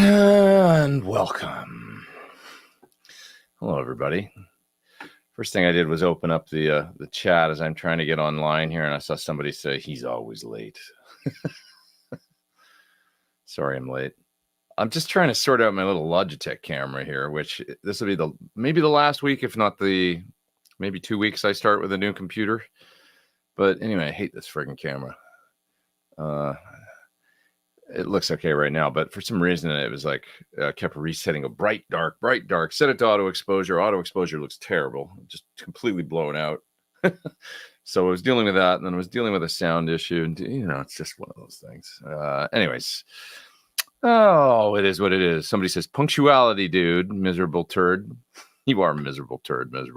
And welcome. Hello, everybody. First thing I did was open up the chat as I'm trying to get online here, and I saw somebody say he's always late. Sorry, I'm late. I'm just trying to sort out my little Logitech camera here, which this will be maybe the last week, if not maybe 2 weeks I start with a new computer. But anyway, I hate this friggin' camera. It looks okay right now, but for some reason it was like kept resetting a bright, dark. Set it to auto exposure. Auto exposure looks terrible, just completely blown out. So I was dealing with that, and then I was dealing with a sound issue, and it's just one of those things. Anyways, it is what it is. Somebody says punctuality, dude, miserable turd. You are a miserable turd. But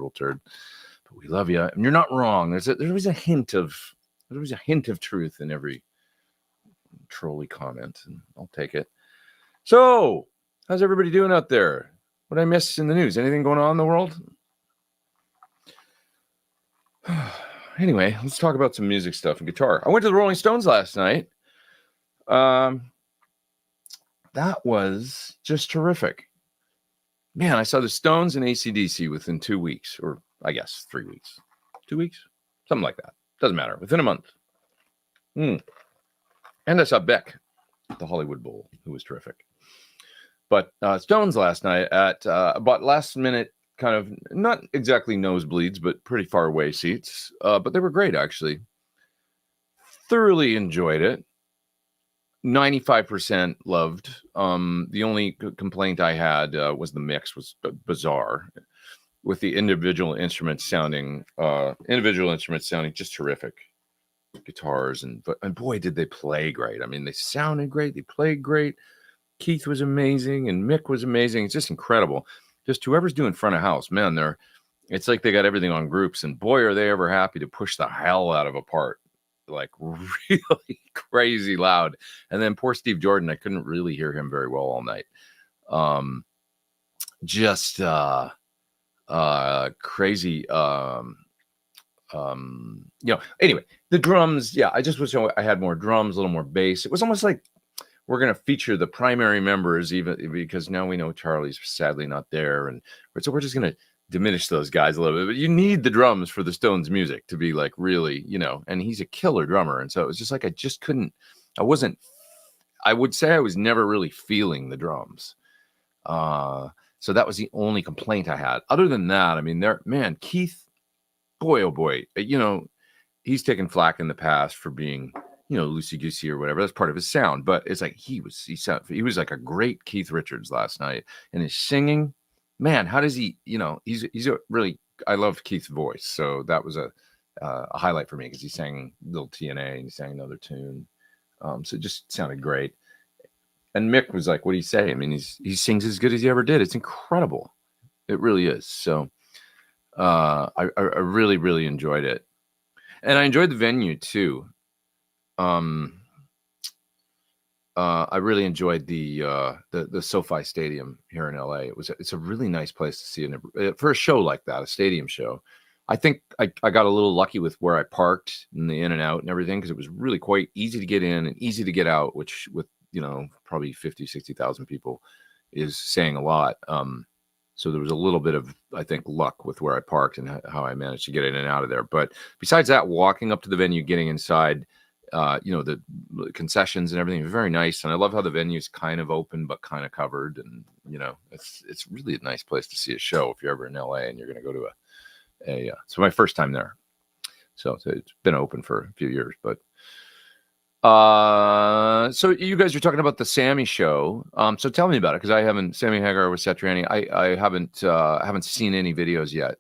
we love you, and you're not wrong. There was a hint of truth in every trolley comment, and I'll take it. So, how's everybody doing out there? What did I miss in the news? Anything going on in the world? Anyway, let's talk about some music stuff and guitar. I went to the Rolling Stones last night. That was just terrific. Man, I saw the Stones and AC/DC within 2 weeks, or I guess 3 weeks. 2 weeks? Something like that. Doesn't matter. Within a month. And I saw Beck at the Hollywood Bowl, who was terrific. But Stones last night at about last minute, kind of not exactly nosebleeds, but pretty far away seats. But they were great, actually. Thoroughly enjoyed it. 95% loved. The only complaint I had was the mix was bizarre, with the individual instruments sounding just terrific. Guitars and boy, did they play great. I mean, they sounded great, they played great. Keith was amazing and Mick was amazing. It's just incredible. Just whoever's doing front of house, man, it's like they got everything on groups, and boy, are they ever happy to push the hell out of a part, like really crazy loud. And then poor Steve Jordan, I couldn't really hear him very well all night. Crazy. Anyway, the drums, I just wish I had more drums, a little more bass. It was almost like we're going to feature the primary members, even because now we know Charlie's sadly not there, and so we're just going to diminish those guys a little bit. But you need the drums for the Stones music to be like really, and he's a killer drummer, and so it was just like I would say I was never really feeling the drums. So that was the only complaint I had. Other than that, I mean, Keith, boy, oh boy, he's taken flack in the past for being, loosey-goosey or whatever. That's part of his sound. But it's like he was like a great Keith Richards last night. And his singing, man, how does he, he's a really, I love Keith's voice. So that was a highlight for me, because he sang Little TNA and he sang another tune. So it just sounded great. And Mick was like, what do you say? I mean, he sings as good as he ever did. It's incredible. It really is. So I really, really enjoyed it, and I enjoyed the venue too. I really enjoyed the SoFi Stadium here in LA. It's a really nice place to see for a show like that, a stadium show. I think I got a little lucky with where I parked and the in and out and everything, because it was really quite easy to get in and easy to get out, which with probably 50,000-60,000 people is saying a lot. So there was a little bit of, I think, luck with where I parked and how I managed to get in and out of there. But besides that, walking up to the venue, getting inside, the concessions and everything was very nice. And I love how the venue's kind of open but kind of covered. And, it's really a nice place to see a show if you're ever in LA and you're going to go to it's my first time there. So it's been open for a few years. But so you guys are talking about the Sammy show. So tell me about it, because Sammy Hagar with Satriani. I haven't seen any videos yet.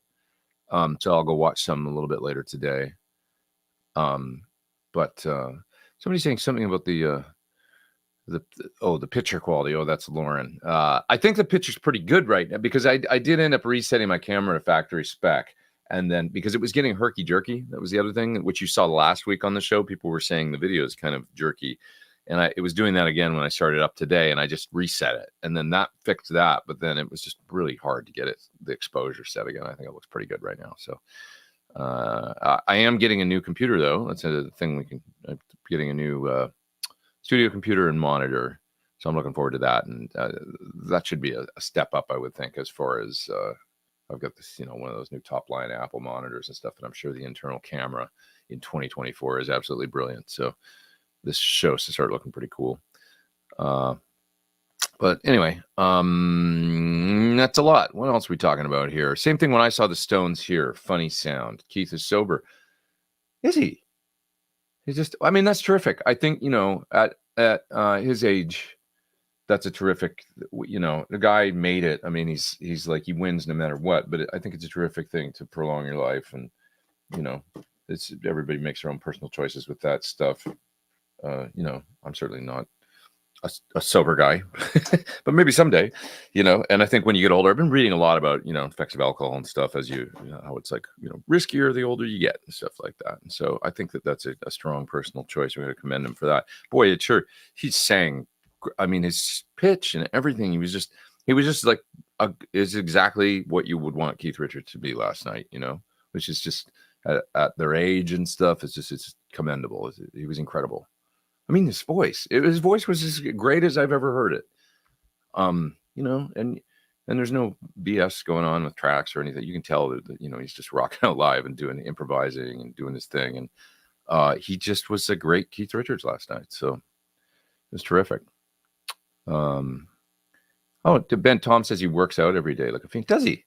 So I'll go watch some a little bit later today. But somebody's saying something about the picture quality. Oh, that's Lauren. I think the picture's pretty good right now, because I did end up resetting my camera to factory spec. And then because it was getting herky-jerky, that was the other thing, which you saw last week on the show. People were saying the video is kind of jerky. And it was doing that again when I started up today, and I just reset it. And then that fixed that. But then it was just really hard to get the exposure set again. I think it looks pretty good right now. So I am getting a new computer, though. That's a thing I'm getting a new studio computer and monitor. So I'm looking forward to that, and that should be a step up, I would think, as far as I've got this, one of those new top line Apple monitors and stuff, and I'm sure the internal camera in 2024 is absolutely brilliant. So this shows to start looking pretty cool. But anyway, that's a lot. What else are we talking about here? Same thing when I saw the Stones here. Funny sound. Keith is sober. Is he? He's just, I mean, that's terrific. I think, at his age, that's a terrific, the guy made it. I mean, he's like, he wins no matter what, but I think it's a terrific thing to prolong your life. And, it's, everybody makes their own personal choices with that stuff. I'm certainly not a sober guy, but maybe someday, and I think when you get older, I've been reading a lot about, effects of alcohol and stuff as how it's like, riskier the older you get and stuff like that. And so I think that's a strong personal choice. We're going to commend him for that. Boy, he sang, I mean, his pitch and everything, he was just like, is exactly what you would want Keith Richards to be last night, which is just at their age and stuff. It's commendable. He was incredible. I mean, his voice was as great as I've ever heard it. And there's no BS going on with tracks or anything. You can tell that, he's just rocking out live and doing improvising and doing his thing. And he just was a great Keith Richards last night. So it was terrific. Ben Tom says he works out every day like a fiend. Does he?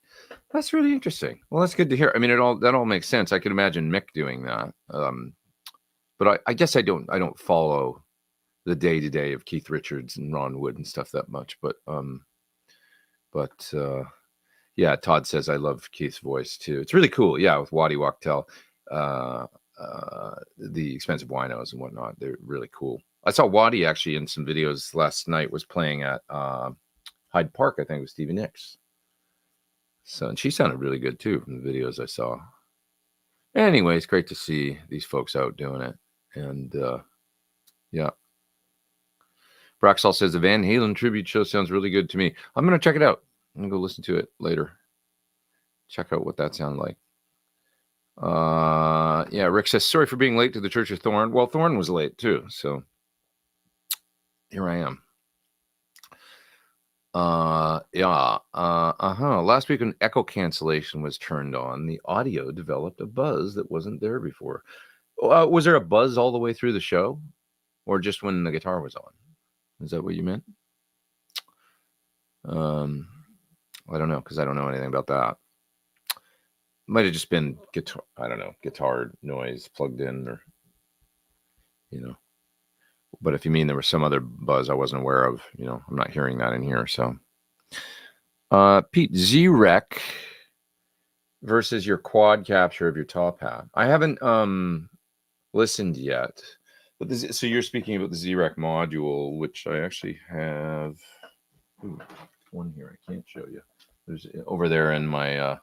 That's really interesting. Well, that's good to hear. I mean, that all makes sense. I could imagine Mick doing that. But I guess I don't follow the day-to-day of Keith Richards and Ron Wood and stuff that much. But yeah, Todd says I love Keith's voice too. It's really cool. Yeah, with Waddy Wachtel, the expensive winos and whatnot. They're really cool. I saw Waddy actually in some videos last night, was playing at Hyde Park, I think, with Stevie Nicks. So, and she sounded really good too from the videos I saw. Anyway, it's great to see these folks out doing it. And yeah. Braxall says the Van Halen tribute show sounds really good to me. I'm going to check it out. I'm going to go listen to it later. Check out what that sounded like. Yeah, Rick says, sorry for being late to the Church of Thorn. Well, Thorn was late too. So here I am. Last week when echo cancellation was turned on, the audio developed a buzz that wasn't there before. Was there a buzz all the way through the show, or just when the guitar was on? Is that what you meant? I don't know, because I don't know anything about that. Might have just been guitar. I don't know, guitar noise plugged in, or But if you mean there was some other buzz I wasn't aware of, I'm not hearing that in here. So, Pete, Z-Rec versus your quad capture of your top hat. I haven't listened yet, but so you're speaking about the Z-Rec module, which I actually have. One here I can't show you. There's over there in my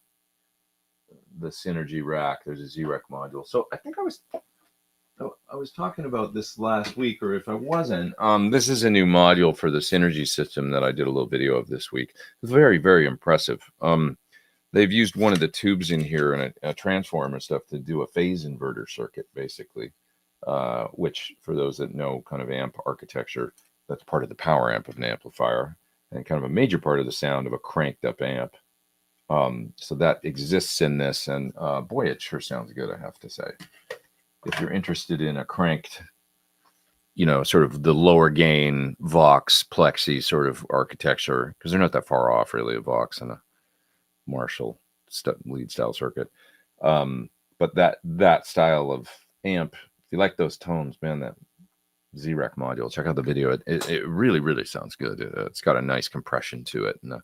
the Synergy rack. There's a Z-Rec module. So I think I was talking about this last week, or if I wasn't, this is a new module for the Synergy system that I did a little video of this week. It's very, very impressive. They've used one of the tubes in here and a transformer stuff to do a phase inverter circuit, basically, which, for those that know kind of amp architecture, that's part of the power amp of an amplifier and kind of a major part of the sound of a cranked up amp. So that exists in this, and boy, it sure sounds good, I have to say. If you're interested in a cranked, sort of the lower gain Vox Plexi sort of architecture, because they're not that far off really, a Vox and a Marshall lead style circuit. But that style of amp, if you like those tones, man, that Z-Rec module, check out the video. It really, really sounds good. It's got a nice compression to it, and the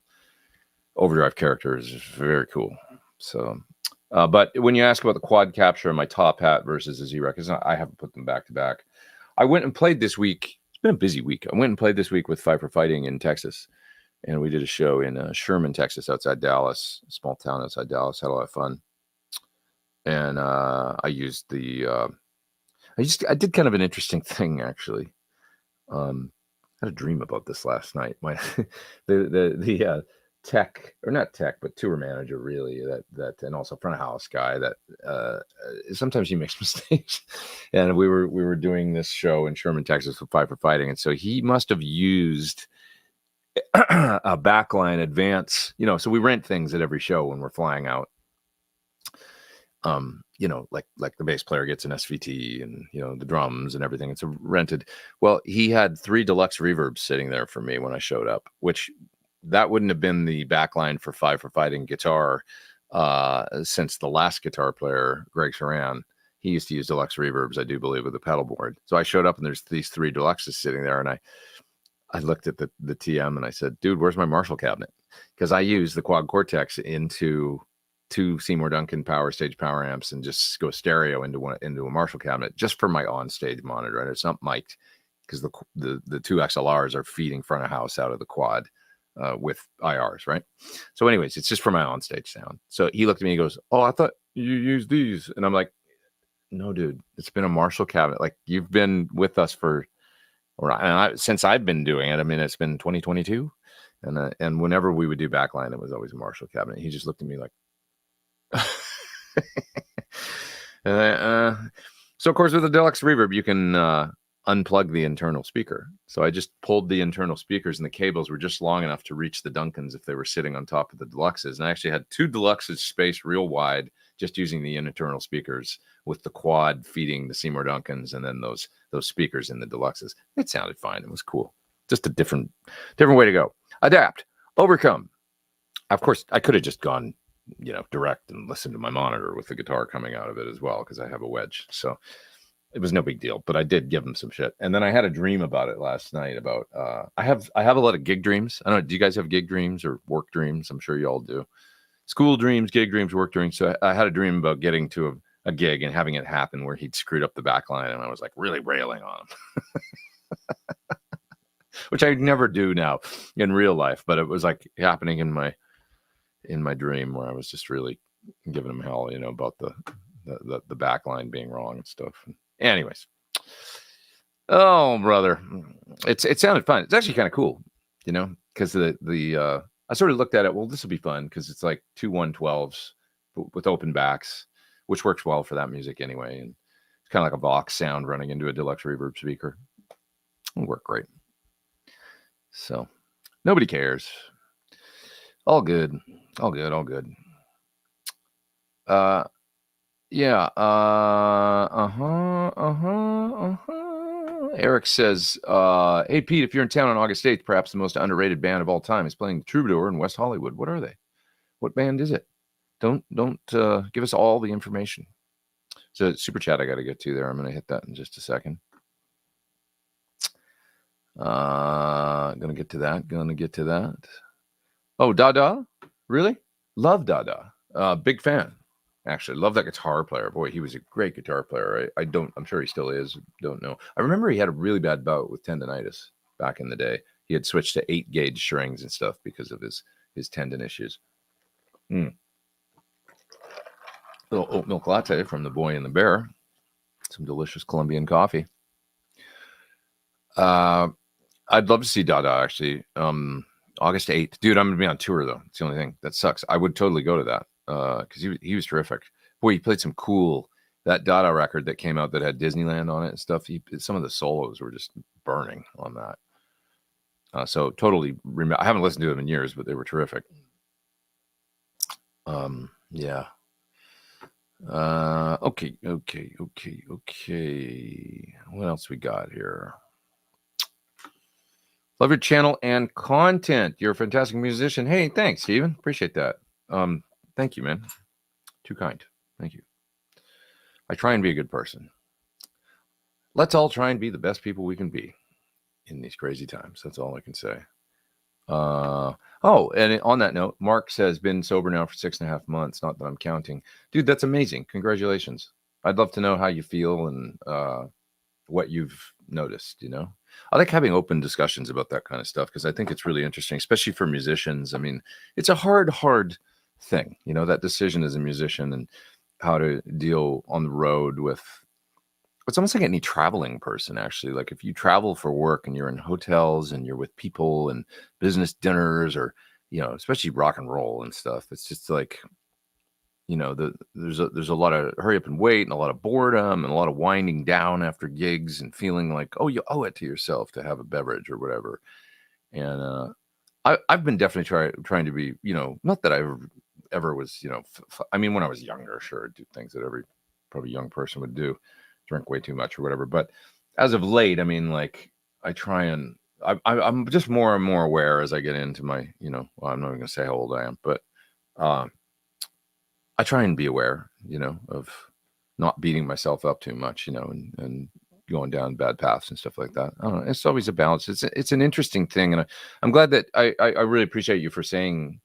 overdrive character is very cool. So, but when you ask about the quad capture of my top hat versus the Z-Rec, I haven't put them back to back. I went and played this week. It's been a busy week. I went and played this week with Fight for Fighting in Texas. And we did a show in Sherman, Texas, outside Dallas, a small town outside Dallas. Had a lot of fun. And I used I did kind of an interesting thing, actually. I had a dream about this last night. The tech, or not tech, but tour manager really, that and also front of house guy that sometimes he makes mistakes. And we were doing this show in Sherman, Texas with Five for Fighting, and so he must have used a backline advance, so we rent things at every show when we're flying out. Like the bass player gets an SVT and, the drums and everything. It's rented. Well, he had 3 deluxe reverbs sitting there for me when I showed up, which that wouldn't have been the backline for Five for Fighting guitar since the last guitar player, Greg Saran, he used to use deluxe reverbs, I do believe, with the pedal board. So I showed up and there's these 3 deluxes sitting there, and I looked at the TM and I said, dude, where's my Marshall cabinet? Because I use the Quad Cortex into 2 Seymour Duncan power stage power amps and just go stereo into a Marshall cabinet just for my on-stage monitor. And it's not mic'd because the 2 XLRs are feeding front of house out of the Quad with IRs, right? So anyways, it's just for my on-stage sound. So he looked at me and goes, oh, I thought you used these. And I'm like, no, dude, it's been a Marshall cabinet. Like, you've been with us since I've been doing it. I mean, it's been 2022. And whenever we would do backline, it was always a Marshall cabinet. He just looked at me like, so of course with the deluxe reverb you can unplug the internal speaker. So I just pulled the internal speakers, and the cables were just long enough to reach the Duncans if they were sitting on top of the deluxes. And I actually had 2 deluxes spaced real wide, just using the internal speakers, with the Quad feeding the Seymour Duncans and then those speakers in the deluxes. It sounded fine. It was cool. Just a different way to go. Adapt, overcome. Of course, I could have just gone direct and listen to my monitor with the guitar coming out of it as well, because I have a wedge. So it was no big deal, but I did give him some shit. And then I had a dream about it last night about, I have a lot of gig dreams. I don't know. Do you guys have gig dreams or work dreams? I'm sure you all do. School dreams, gig dreams, work dreams. So I had a dream about getting to a gig and having it happen where he'd screwed up the back line, and I was like really railing on him, which I never do now in real life, but it was like happening in my dream where I was just really giving him hell, about the back line being wrong and stuff. Anyways, oh brother, it sounded fun. It's actually kind of cool, because I sort of looked at it. Well, this will be fun because it's like 2 112s with open backs, which works well for that music anyway. And it's kind of like a Vox sound running into a deluxe reverb speaker. It'll work great. So nobody cares. All good. Yeah. Eric says, hey, Pete, if you're in town on August 8th, perhaps the most underrated band of all time is playing Troubadour in West Hollywood. What are they? What band is it? Don't give us all the information. So super chat I got to get to there. I'm going to hit that in just a second. Gonna get to that. Oh, Dada? Really? Love Dada. Big fan. Actually, love that guitar player. Boy, he was a great guitar player. I'm sure he still is. Don't know. I remember he had a really bad bout with tendonitis back in the day. He had switched to 8-gauge strings and stuff because of his tendon issues. Little oat milk latte from the Boy and the Bear. Some delicious Colombian coffee. I'd love to see Dada, actually. August 8th. Dude, I'm going to be on tour, though. It's the only thing. That sucks. I would totally go to that because he was terrific. Boy, he played some cool... That Dada record that came out that had Disneyland on it and stuff, some of the solos were just burning on that. So totally... I haven't listened to them in years, but they were terrific. Yeah. Okay. What else we got here? Love your channel and content. You're a fantastic musician. Hey, thanks, Steven. Appreciate that. Thank you, man. Too kind. Thank you. I try and be a good person. Let's all try and be the best people we can be in these crazy times. That's all I can say. And on that note, Mark says, been sober now for 6.5 months. Not that I'm counting. Dude, that's amazing. Congratulations. I'd love to know how you feel and what you've noticed, I like having open discussions about that kind of stuff because I think it's really interesting, especially for musicians. I mean, it's a hard thing, that decision as a musician and how to deal on the road with. It's almost like any traveling person, actually. Like if you travel for work and you're in hotels and you're with people and business dinners or, especially rock and roll and stuff. It's just like, there's a lot of hurry up and wait and a lot of boredom and a lot of winding down after gigs and feeling like, oh, you owe it to yourself to have a beverage or whatever. And I've been definitely trying to be, not that I ever was, I mean, when I was younger, sure, I'd do things that every probably young person would do, drink way too much or whatever. But as of late, I mean, like I try and I'm just more and more aware as I get into my, well, I'm not even going to say how old I am, but I try and be aware, of not beating myself up too much, and going down bad paths and stuff like that. I don't know. It's always a balance. It's an interesting thing, and I'm glad that I really appreciate you for saying,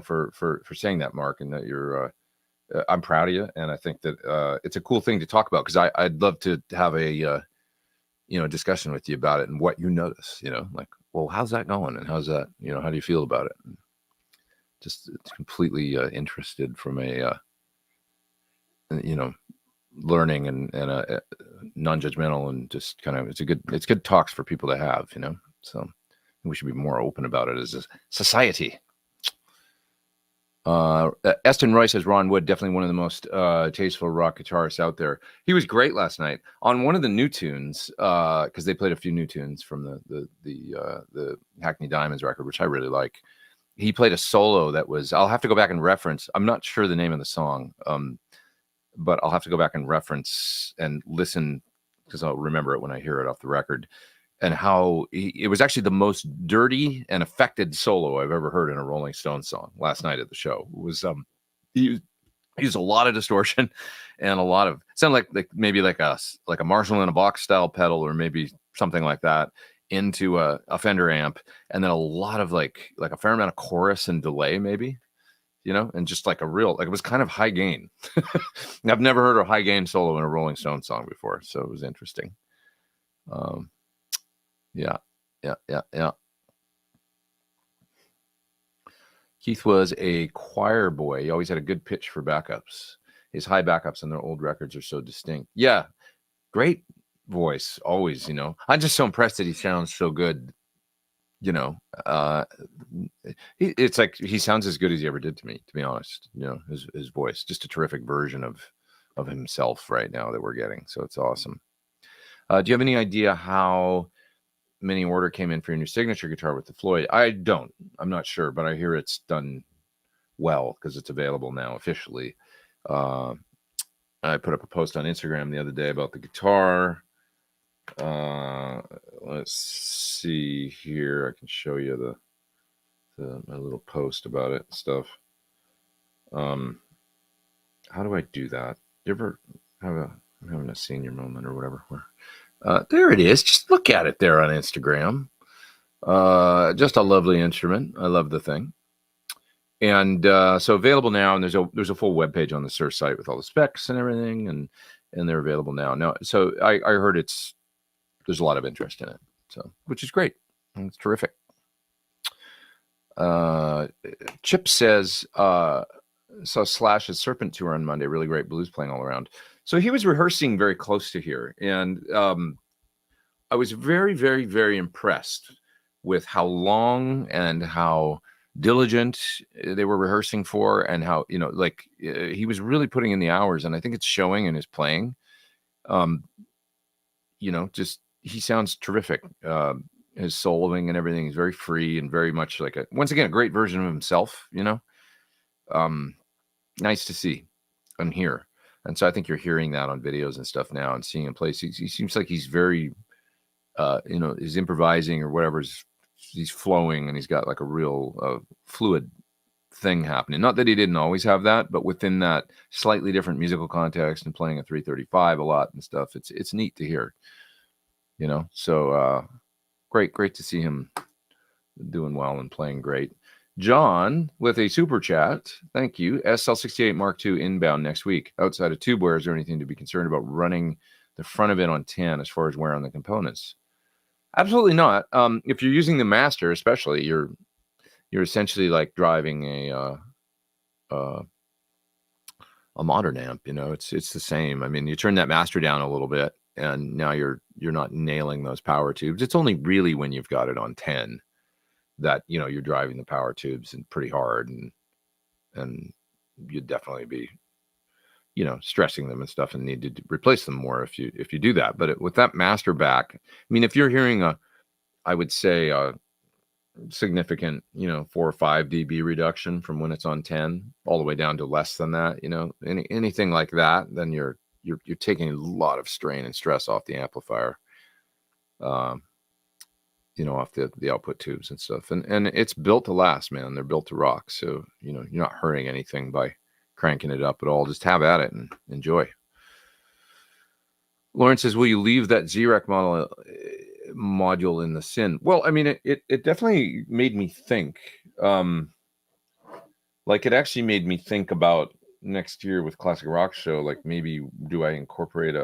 for saying that, Mark, and that you're. I'm proud of you, and I think that it's a cool thing to talk about, because I'd love to have a discussion with you about it and what you notice. Like, well, how's that going, and how's that? How do you feel about it? And just completely interested from a learning and non-judgmental, and just kind of it's good talks for people to have, so we should be more open about it as a society. Eston Roy says Ron Wood, definitely one of the most tasteful rock guitarists out there. He was great last night on one of the new tunes, because they played a few new tunes from the Hackney Diamonds record, which I really like. He played a solo that was, I'll have to go back and reference. I'm not sure the name of the song, but I'll have to go back and reference and listen, because I'll remember it when I hear it off the record. And how it was actually the most dirty and affected solo I've ever heard in a Rolling Stones song last night at the show. It was he used a lot of distortion and a lot of sound like maybe like a Marshall in a box style pedal, or maybe something like that, into a Fender amp, and then a lot of like a fair amount of chorus and delay, maybe, and just like it was kind of high gain. I've never heard a high gain solo in a Rolling Stones song before, so it was interesting. Yeah. Keith was a choir boy. He always had a good pitch for backups. His high backups on their old records are so distinct. Yeah, great voice, always, I'm just so impressed that he sounds so good, it's like he sounds as good as he ever did to me, to be honest. His voice, just a terrific version of himself right now that we're getting, so it's awesome. Do you have any idea how many order came in for your new signature guitar with the Floyd? I'm not sure, but I hear it's done well because it's available now officially. I put up a post on Instagram the other day about the guitar. Let's see here. I can show you my little post about it and stuff. How do I do that? You ever I'm having a senior moment or whatever where there it is. Just look at it there on Instagram. Just a lovely instrument. I love the thing. And so available now, and there's a full webpage on the Sur site with all the specs and everything, and they're available now. So I heard there's a lot of interest in it, so which is great. It's terrific. Chip says saw Slash's Serpent tour on Monday. Really great blues playing all around. So he was rehearsing very close to here, and I was very, very, very impressed with how long and how diligent they were rehearsing for, and how he was really putting in the hours, and I think it's showing in his playing. Just he sounds terrific. His soloing and everything is very free and very much like once again a great version of himself. Nice to see and hear. And so I think you're hearing that on videos and stuff now and seeing him play. He seems like he's very, he's improvising or whatever. He's flowing, and he's got like a real fluid thing happening. Not that he didn't always have that, but within that slightly different musical context and playing a 335 a lot and stuff, it's neat to hear, So great to see him doing well and playing great. John with a super chat. Thank you. SL68 Mark II inbound next week. Outside of tube wear, is there anything to be concerned about running the front of it on 10 as far as wear on the components? Absolutely not. If you're using the master, especially, you're essentially like driving a modern amp. It's the same. I mean, you turn that master down a little bit, and now you're not nailing those power tubes. It's only really when you've got it on 10 that, you know, you're driving the power tubes and pretty hard, and you'd definitely be, you know, stressing them and stuff, and need to replace them more if you do that. But with that master back, I mean, if you're hearing I would say a significant, you know, 4 or 5 dB reduction from when it's on 10 all the way down to less than that, you know, anything like that, then you're taking a lot of strain and stress off the amplifier, you know, off the output tubes and stuff. And it's built to last, man. They're built to rock. So, you know, you're not hurting anything by cranking it up at all. Just have at it and enjoy. Lauren says, will you leave that Z-Rec module in the SIN? Well, I mean, it definitely made me think. Like, it actually made me think about next year with Classic Rock Show, like, maybe do I incorporate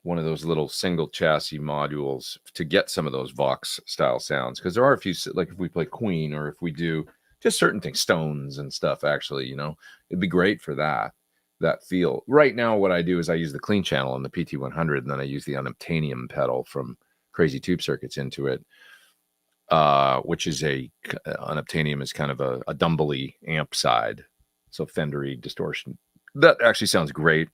one of those little single chassis modules to get some of those Vox style sounds? Because there are a few, like if we play Queen, or if we do just certain things, Stones and stuff, actually, you know, it'd be great for that feel. Right now, what I do is I use the clean channel on the PT100, and then I use the unobtainium pedal from Crazy Tube Circuits into it, which is unobtainium is kind of a Dumbly amp side, so Fendery distortion. That actually sounds great.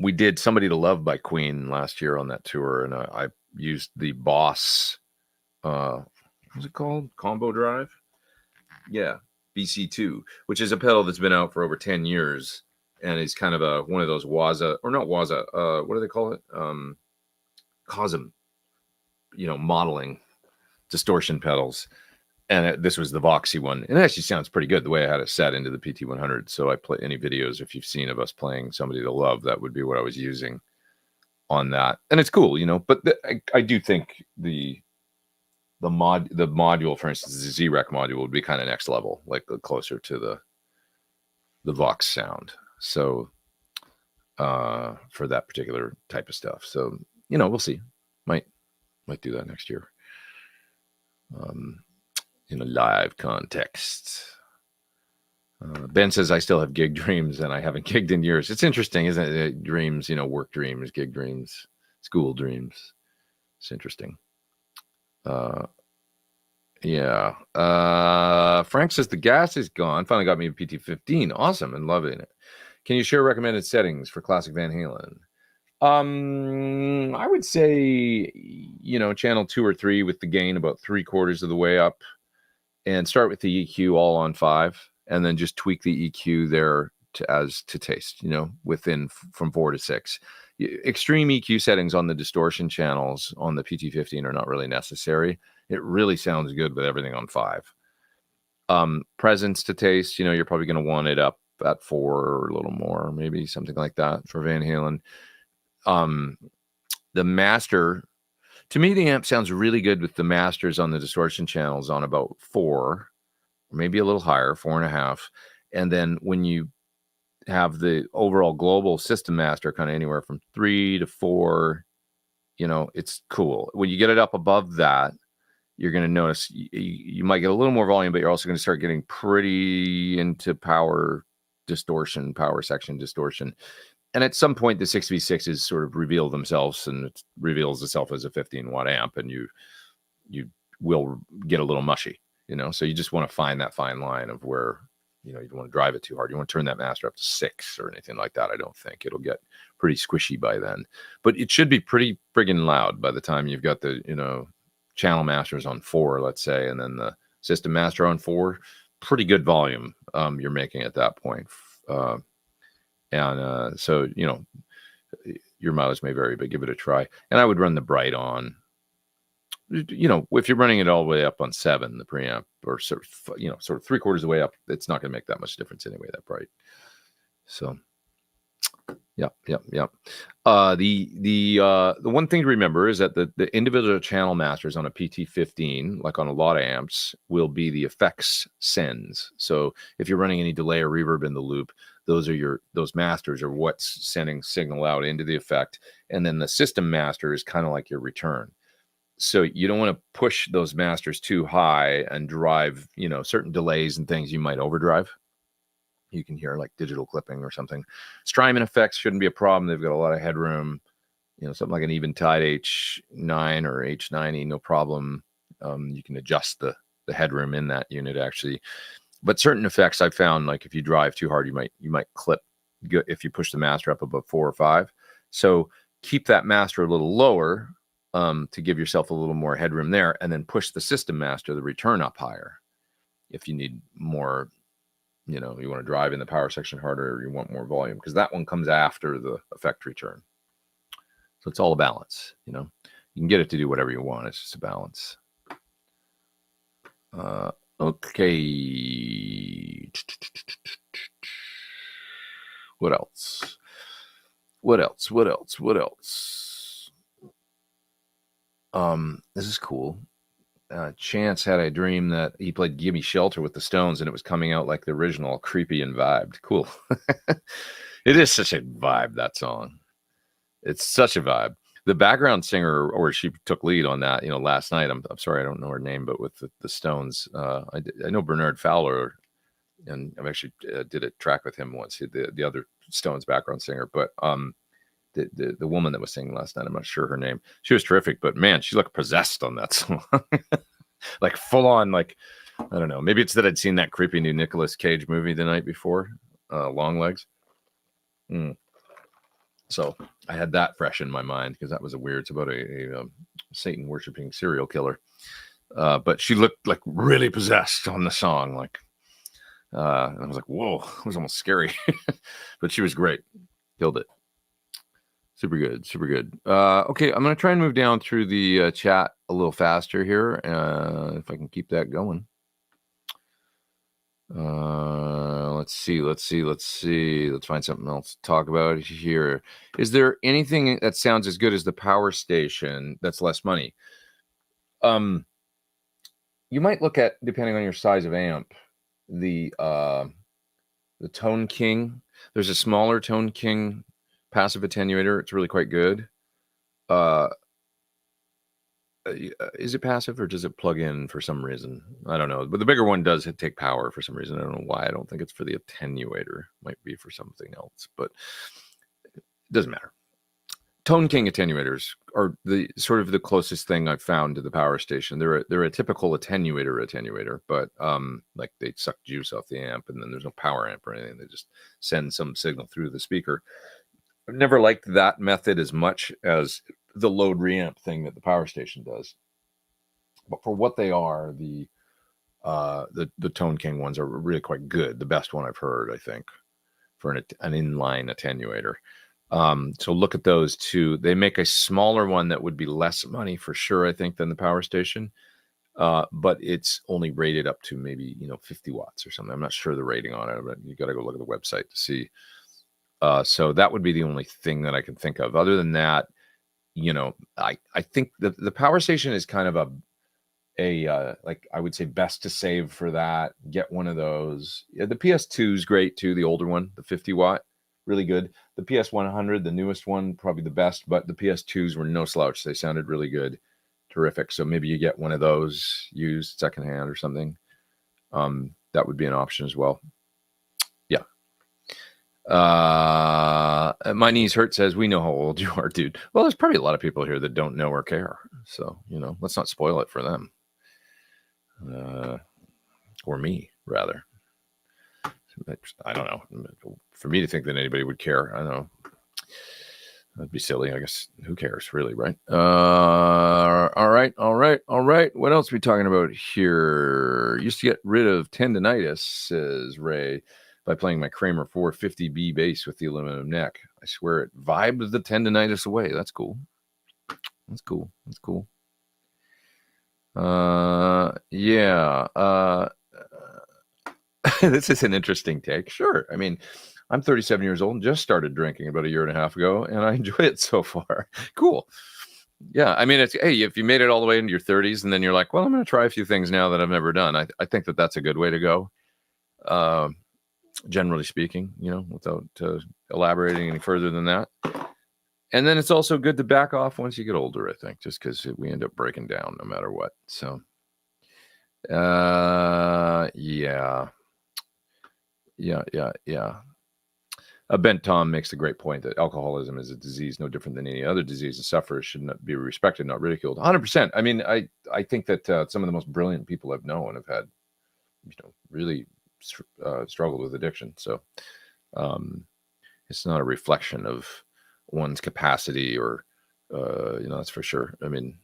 We did Somebody to Love by Queen last year on that tour, and I used the Boss, what's it called? Combo Drive? Yeah, BC2, which is a pedal that's been out for over 10 years, and it's kind of one of those Waza, or not Waza, what do they call it? Cosm, you know, modeling distortion pedals. And this was the Voxy one. And it actually sounds pretty good the way I had it set into the PT100. So I play any videos, if you've seen of us playing Somebody to Love, that would be what I was using on that. And it's cool, you know, but I do think the module, for instance, the Z-Rec module would be kind of next level, like closer to the Vox sound. So for that particular type of stuff. So, you know, we'll see. Might do that next year. In a live context. Ben says, I still have gig dreams and I haven't gigged in years. It's interesting, isn't it? Dreams, you know, work dreams, gig dreams, school dreams. It's interesting. Yeah. Frank says, the gas is gone. Finally got me a PT15. Awesome, and loving it. Can you share recommended settings for classic Van Halen? I would say, you know, channel 2 or 3 with the gain about 3/4 of the way up, and start with the EQ all on 5, and then just tweak the EQ there to taste, you know, from 4 to 6. Extreme EQ settings on the distortion channels on the PT15 are not really necessary. It really sounds good with everything on 5. Presence to taste, you know, you're probably going to want it up at 4 or a little more, maybe something like that for Van Halen. The master, to me, the amp sounds really good with the masters on the distortion channels on about 4, maybe a little higher, 4.5. And then when you have the overall global system master kind of anywhere from 3 to 4, you know, it's cool. When you get it up above that, you're going to notice you might get a little more volume, but you're also going to start getting pretty into power distortion, power section distortion. And at some point, the 6v6s sort of reveal themselves, and it reveals itself as a 15-watt amp, and you will get a little mushy, you know. So you just want to find that fine line of where, you know, you don't want to drive it too hard. You want to turn that master up to 6 or anything like that. I don't think it'll get pretty squishy by then, but it should be pretty friggin' loud by the time you've got the, you know, channel masters on 4, let's say, and then the system master on 4. Pretty good volume you're making at that point. So, you know, your mileage may vary, but give it a try. And I would run the bright on, you know, if you're running it all the way up on 7, the preamp, or sort of 3/4 of the way up, it's not going to make that much difference anyway, that bright. So, yep. The one thing to remember is that the individual channel masters on a PT15, like on a lot of amps, will be the effects sends. So if you're running any delay or reverb in the loop, those masters are what's sending signal out into the effect, and then the system master is kind of like your return. So you don't want to push those masters too high and drive, you know, certain delays and things you might overdrive. You can hear like digital clipping or something. Strymon effects shouldn't be a problem. They've got a lot of headroom. something like an Eventide H9 or H90, no problem. You can adjust the headroom in that unit actually. But certain effects I found, like if you drive too hard, you might clip if you push the master up above 4 or 5. So keep that master a little lower to give yourself a little more headroom there, and then push the system master, the return, up higher. If you need more, you want to drive in the power section harder, or you want more volume, because that one comes after the effect return. So it's all a balance, You can get it to do whatever you want. It's just a balance. Okay. What else? This is cool. Chance had a dream that he played Gimme Shelter with the Stones, and it was coming out like the original, creepy and vibed. Cool. It is such a vibe, that song. It's such a vibe. The background singer, or she took lead on that, last night. I'm sorry, I don't know her name, but with the Stones, I know Bernard Fowler, and I've actually did a track with him once, the other Stones background singer. But the woman that was singing last night, I'm not sure her name. She was terrific, but man, she looked possessed on that song. Like full on, like, I don't know. Maybe it's that I'd seen that creepy new Nicolas Cage movie the night before, Long Legs. So I had that fresh in my mind, because that was it's about a Satan worshiping serial killer. But she looked like really possessed on the song. Like, and I was like, whoa, it was almost scary. But she was great. Killed it. Super good. Okay, I'm going to try and move down through the chat a little faster here, if I can keep that going. Let's see. Let's find something else to talk about here. Is there anything that sounds as good as the Power Station that's less money? You might look at, depending on your size of amp, the Tone King. There's a smaller Tone King passive attenuator. It's really quite good. Is it passive, or does it plug in for some reason? I don't know. But the bigger one does take power for some reason. I don't know why. I don't think it's for the attenuator. It might be for something else, but it doesn't matter. Tone King attenuators are the sort of the closest thing I've found to the Power Station. They're a typical attenuator, but like they suck juice off the amp, and then there's no power amp or anything. They just send some signal through the speaker. I've never liked that method as much as the load reamp thing that the Power Station does. But for what they are, the Tone King ones are really quite good. The best one I've heard, I think, for an inline attenuator. So look at those two. They make a smaller one that would be less money for sure, I think, than the Power Station. But it's only rated up to maybe 50 watts or something. I'm not sure the rating on it, but you got to go look at the website to see. So that would be the only thing that I can think of. Other than that, I think the Power Station is kind of a like, I would say, best to save for that. Get one of those. Yeah, the PS2 is great too. The older one, the 50 watt, really good. The PS100, the newest one, probably the best. But the PS2s were no slouch. They sounded really good, terrific. So maybe you get one of those used secondhand or something. That would be an option as well. Yeah. My knees hurt says, we know how old you are, dude. Well, there's probably a lot of people here that don't know or care. So, let's not spoil it for them. Or me, rather. I don't know. For me to think that anybody would care, I don't know. That'd be silly. I guess who cares, really, right? All right. What else are we talking about here? Used to get rid of tendinitis, says Ray, by playing my Kramer 450B bass with the aluminum neck. I swear it vibed the tendinitis away. That's cool. Yeah. This is an interesting take. Sure. I mean, I'm 37 years old and just started drinking about a year and a half ago, and I enjoy it so far. Cool. Yeah. I mean, hey, if you made it all the way into your 30s and then you're like, well, I'm going to try a few things now that I've never done. I think that that's a good way to go. Generally speaking, without elaborating any further than that. And then it's also good to back off once you get older, I think, just because we end up breaking down no matter what. So, yeah. Bent Tom makes the great point that alcoholism is a disease no different than any other disease, and sufferers should not be respected, not ridiculed. 100%. I mean, I think that some of the most brilliant people I've known have had, really struggled with addiction. So it's not a reflection of one's capacity or, that's for sure. I mean,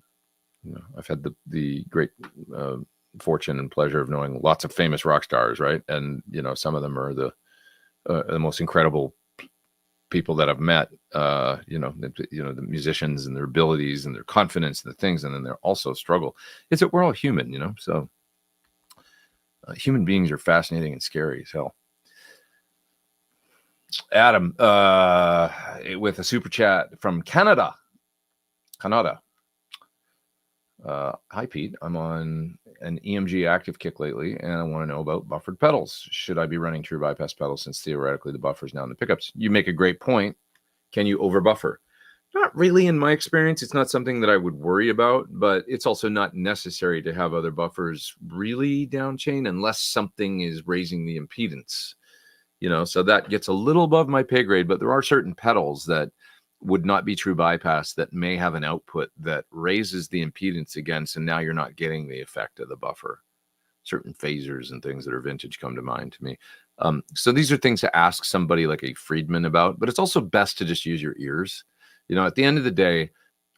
I've had the great fortune and pleasure of knowing lots of famous rock stars, right? And, some of them are the most incredible people that I've met, the musicians and their abilities and their confidence and the things, and then they're also struggle. It's that we're all human, so human beings are fascinating and scary as hell. Adam, with a super chat from Canada. Hi, Pete. I'm on an EMG active kick lately, and I want to know about buffered pedals. Should I be running true bypass pedals since theoretically the buffer is now in the pickups? You make a great point. Can you over buffer? Not really, in my experience. It's not something that I would worry about, but it's also not necessary to have other buffers really down chain unless something is raising the impedance. So that gets a little above my pay grade, but there are certain pedals that would not be true bypass that may have an output that raises the impedance again, so now you're not getting the effect of the buffer. Certain phasers and things that are vintage come to mind to me. So these are things to ask somebody like a Friedman about, but it's also best to just use your ears. At the end of the day,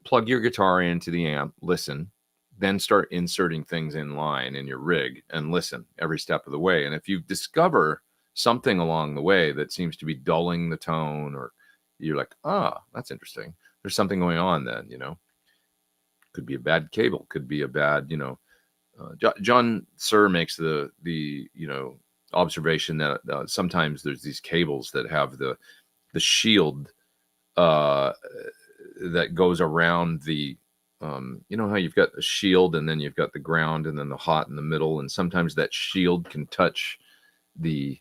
plug your guitar into the amp, listen, then start inserting things in line in your rig and listen every step of the way. And if you discover something along the way that seems to be dulling the tone, or you're like, that's interesting, there's something going on then, could be a bad cable, could be a bad, John Sir makes the observation that sometimes there's these cables that have the shield that goes around the how you've got the shield and then you've got the ground and then the hot in the middle, and sometimes that shield can touch the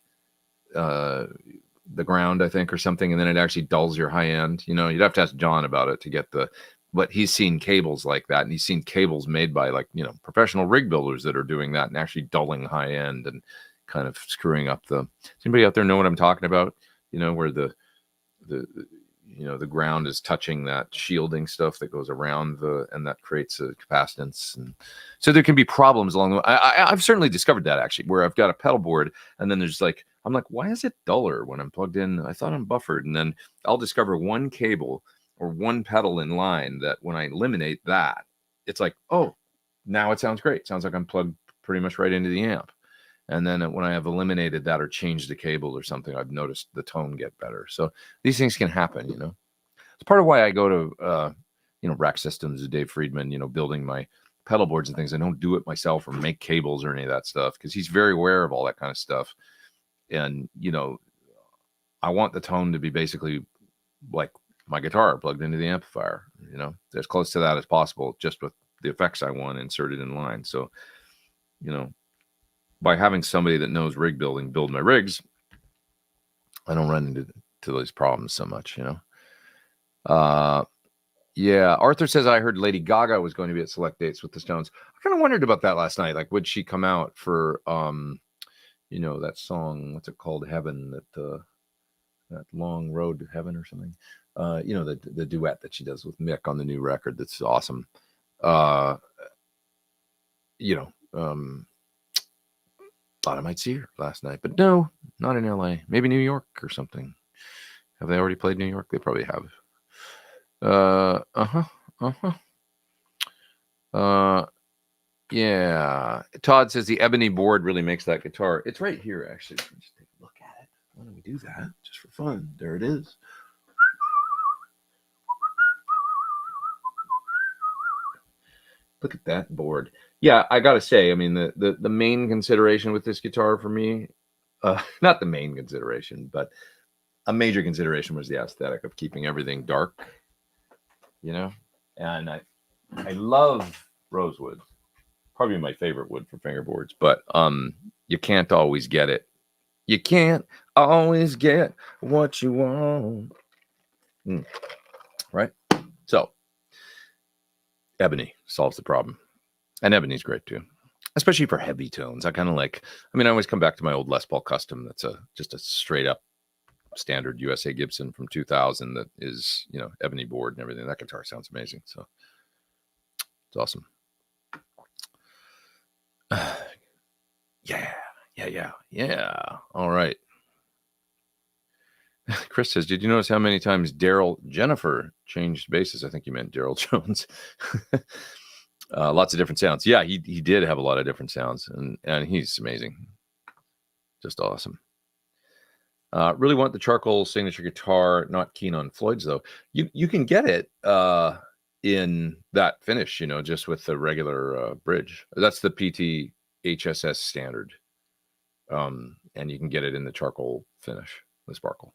ground, I think, or something, and then it actually dulls your high end. You'd have to ask John about it to get but he's seen cables like that, and he's seen cables made by professional rig builders that are doing that and actually dulling high end and kind of screwing up does anybody out there know what I'm talking about? Where the ground is touching that shielding stuff that goes around and that creates a capacitance. And so there can be problems along the way. I've certainly discovered that, actually, where I've got a pedal board and then there's I'm like, why is it duller when I'm plugged in? I thought I'm buffered. And then I'll discover one cable or one pedal in line that when I eliminate that, it's like, oh, now it sounds great. It sounds like I'm plugged pretty much right into the amp. And then when I have eliminated that or changed the cable or something, I've noticed the tone get better. So these things can happen, It's part of why I go to, Rack Systems, Dave Friedman, building my pedal boards and things. I don't do it myself or make cables or any of that stuff because he's very aware of all that kind of stuff. And, I want the tone to be basically like my guitar plugged into the amplifier, as close to that as possible, just with the effects I want inserted in line. So, by having somebody that knows rig building build my rigs, I don't run into those problems so much, Yeah, Arthur says, I heard Lady Gaga was going to be at select dates with the Stones. I kind of wondered about that last night. Like, would she come out for, that song, what's it called? Heaven, that Long Road to Heaven or something. The duet that she does with Mick on the new record. That's awesome. Thought I might see her last night, but no, not in LA. Maybe New York or something. Have they already played New York? They probably have. Yeah. Todd says the ebony board really makes that guitar. It's right here, actually. Let's just take a look at it. Why don't we do that just for fun? There it is. Look at that board. Yeah, I gotta say, I mean, the main consideration with this guitar for me, not the main consideration, but a major consideration was the aesthetic of keeping everything dark, and I love rosewood, probably my favorite wood for fingerboards, but you can't always get it. You can't always get what you want. Right? So ebony solves the problem. And ebony's great too, especially for heavy tones. I kind of I always come back to my old Les Paul Custom. That's just a straight up standard USA Gibson from 2000 that is, ebony board and everything. That guitar sounds amazing. So it's awesome. Yeah. All right. Chris says, did you notice how many times Daryl Jennifer changed basses? I think you meant Daryl Jones. Lots of different sounds. Yeah, he did have a lot of different sounds, and he's amazing. Just awesome. Really want the charcoal signature guitar. Not keen on Floyd's though. You can get it in that finish, just with the regular bridge. That's the PT HSS standard, and you can get it in the charcoal finish, the sparkle.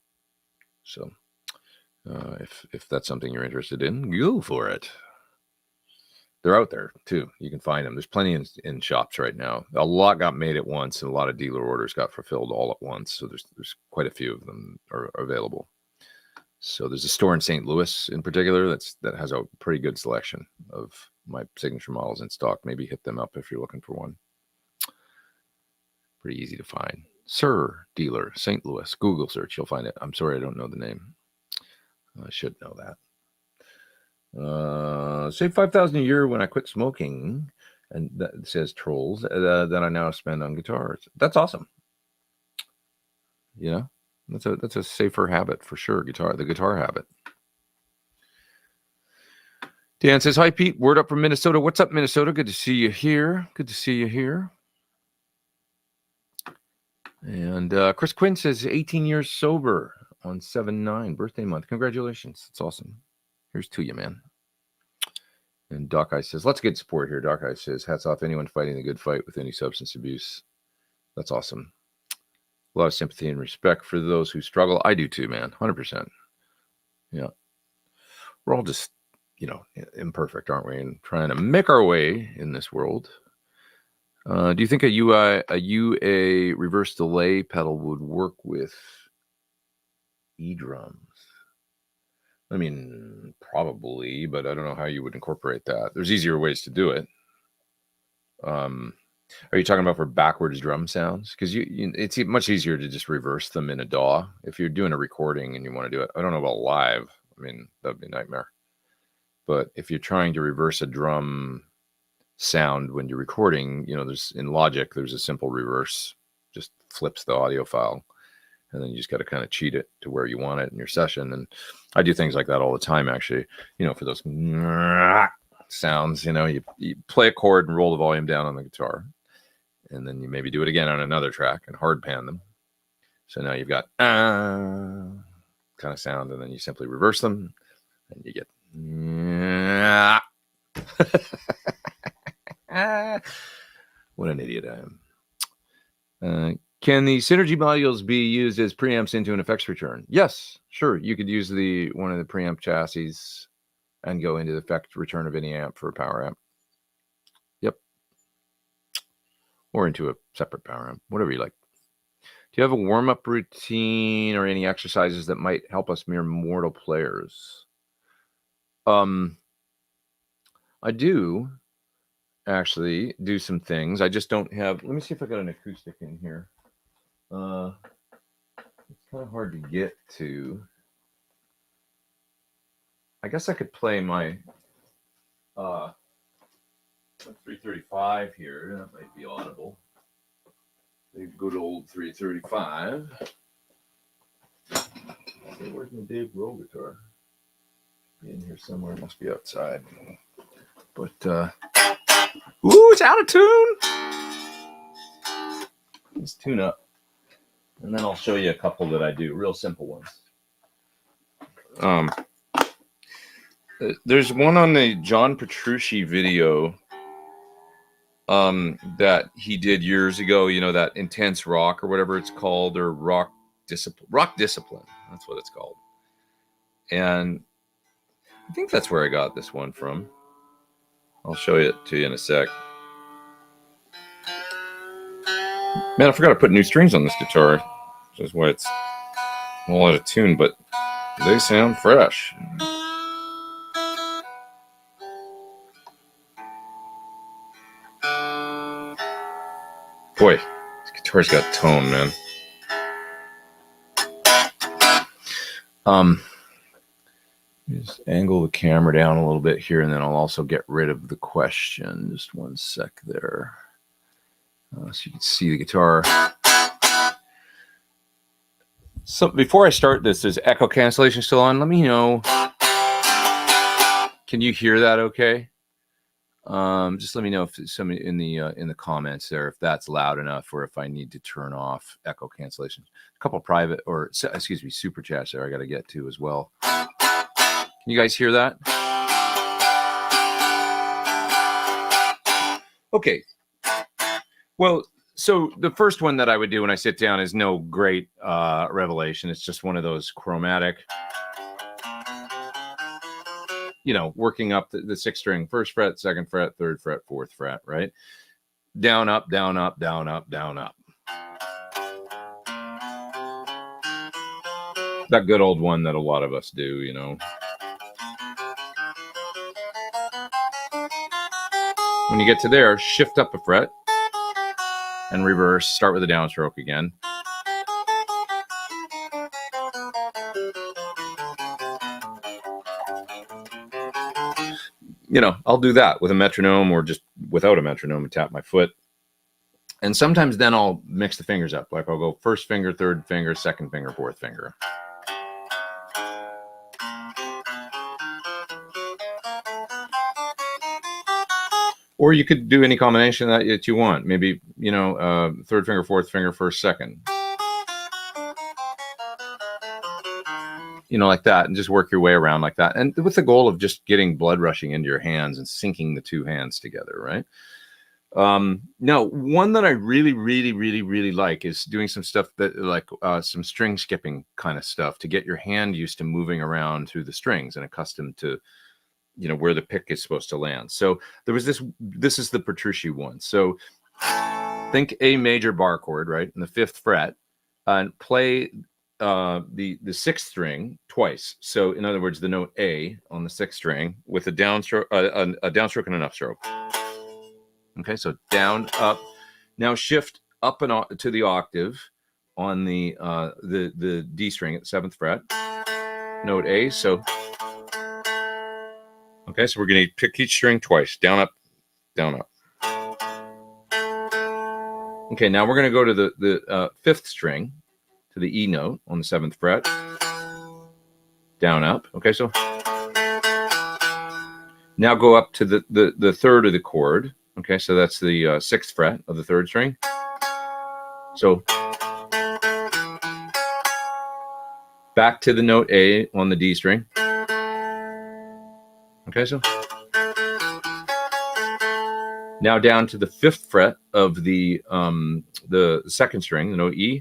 So, if that's something you're interested in, go for it. They're out there too. You can find them. There's plenty in shops right now. A lot got made at once, and a lot of dealer orders got fulfilled all at once. So there's quite a few of them are available. So there's a store in St. Louis in particular that has a pretty good selection of my signature models in stock. Maybe hit them up if you're looking for one. Pretty easy to find. Sir Dealer, St. Louis. Google search, you'll find it. I'm sorry, I don't know the name. I should know that. Save $5,000 a year when I quit smoking, and that says trolls that I now spend on guitars. That's awesome. That's a safer habit for sure. The guitar habit. Dan says, hi Pete, word up from Minnesota. What's up, Minnesota? Good to see you here. And Chris Quinn says 18 years sober on 7/9 birthday month. Congratulations. That's awesome. Here's to you, man. And Doc Eye says, let's get support here. Doc Eye says, hats off anyone fighting the good fight with any substance abuse. That's awesome. A lot of sympathy and respect for those who struggle. I do too, man. 100%. Yeah. We're all just, imperfect, aren't we? And trying to make our way in this world. Do you think a UA reverse delay pedal would work with e-drums? I mean, probably, but I don't know how you would incorporate that. There's easier ways to do it. Are you talking about for backwards drum sounds? Because it's much easier to just reverse them in a DAW. If you're doing a recording and you want to do it, I don't know about live. I mean, that'd be a nightmare. But if you're trying to reverse a drum sound when you're recording, there's in Logic, there's a simple reverse, just flips the audio file. And then you just got to kind of cheat it to where you want it in your session. And I do things like that all the time, actually, for those sounds, you play a chord and roll the volume down on the guitar. And then you maybe do it again on another track and hard pan them. So now you've got kind of sound, and then you simply reverse them and you get what an idiot I am. Can the Synergy modules be used as preamps into an effects return? Yes, sure. You could use one of the preamp chassis and go into the effect return of any amp for a power amp. Yep. Or into a separate power amp, whatever you like. Do you have a warm-up routine or any exercises that might help us mere mortal players? I do actually do some things. I just don't have. Let me see if I got an acoustic in here. It's kind of hard to get to. I guess I could play my 335 here. That might be audible. The good old 335. Where's my Dave Grohl guitar? In here somewhere. It must be outside. But ooh, it's out of tune. Let's tune up, and then I'll show you a couple that I do, real simple ones. There's one on the John Petrucci video that he did years ago. That intense rock or whatever it's called, or rock discipline. That's what it's called. And I think that's where I got this one from. I'll show it to you in a sec. Man, I forgot to put new strings on this guitar, which is why it's all out of tune, but they sound fresh. Boy, this guitar's got tone, man. Just angle the camera down a little bit here, and then I'll also get rid of the question. Just one sec there. So you can see the guitar. So before I start this, is echo cancellation still on? Let me know. Can you hear that okay? Just let me know if somebody in the comments there, if that's loud enough, or if I need to turn off echo cancellation. A couple private, or excuse me, super chats there I got to get to as well. Can you guys hear that? Okay. Well, so the first one that I would do when I sit down is no great revelation. It's just one of those chromatic, you know, working up the sixth string, first fret, second fret, third fret, fourth fret, right? Down, up, down, up, down, up, down, up. That good old one that a lot of us do, you know. When you get to there, shift up a fret and reverse, start with a downstroke again. You know, I'll do that with a metronome or just without a metronome and tap my foot. And sometimes then I'll mix the fingers up. Like I'll go first finger, third finger, second finger, fourth finger. Or you could do any combination that you want. Maybe, you know, third finger, fourth finger, first, second. You know, like that, and just work your way around like that. And with the goal of just getting blood rushing into your hands and syncing the two hands together, right? Now, one that I really like is doing some stuff that like some string skipping kind of stuff to get your hand used to moving around through the strings and accustomed to, you know, where the pick is supposed to land. So there was this is the Petrucci one. So think A major bar chord, right, in the fifth fret, and play the sixth string twice. So in other words, the note A on the sixth string with a downstroke, a downstroke and an upstroke. Okay, so down, up. Now shift up and to the octave on the D string at the seventh fret, note A. So okay, so we're going to pick each string twice, down, up, down, up. Okay, now we're going to go to the fifth string, to the E note on the seventh fret, down, up. Okay, so now go up to the third of the chord. Okay, so that's the sixth fret of the third string. So back to the note A on the D string. Okay, so now down to the fifth fret of the second string, the note E.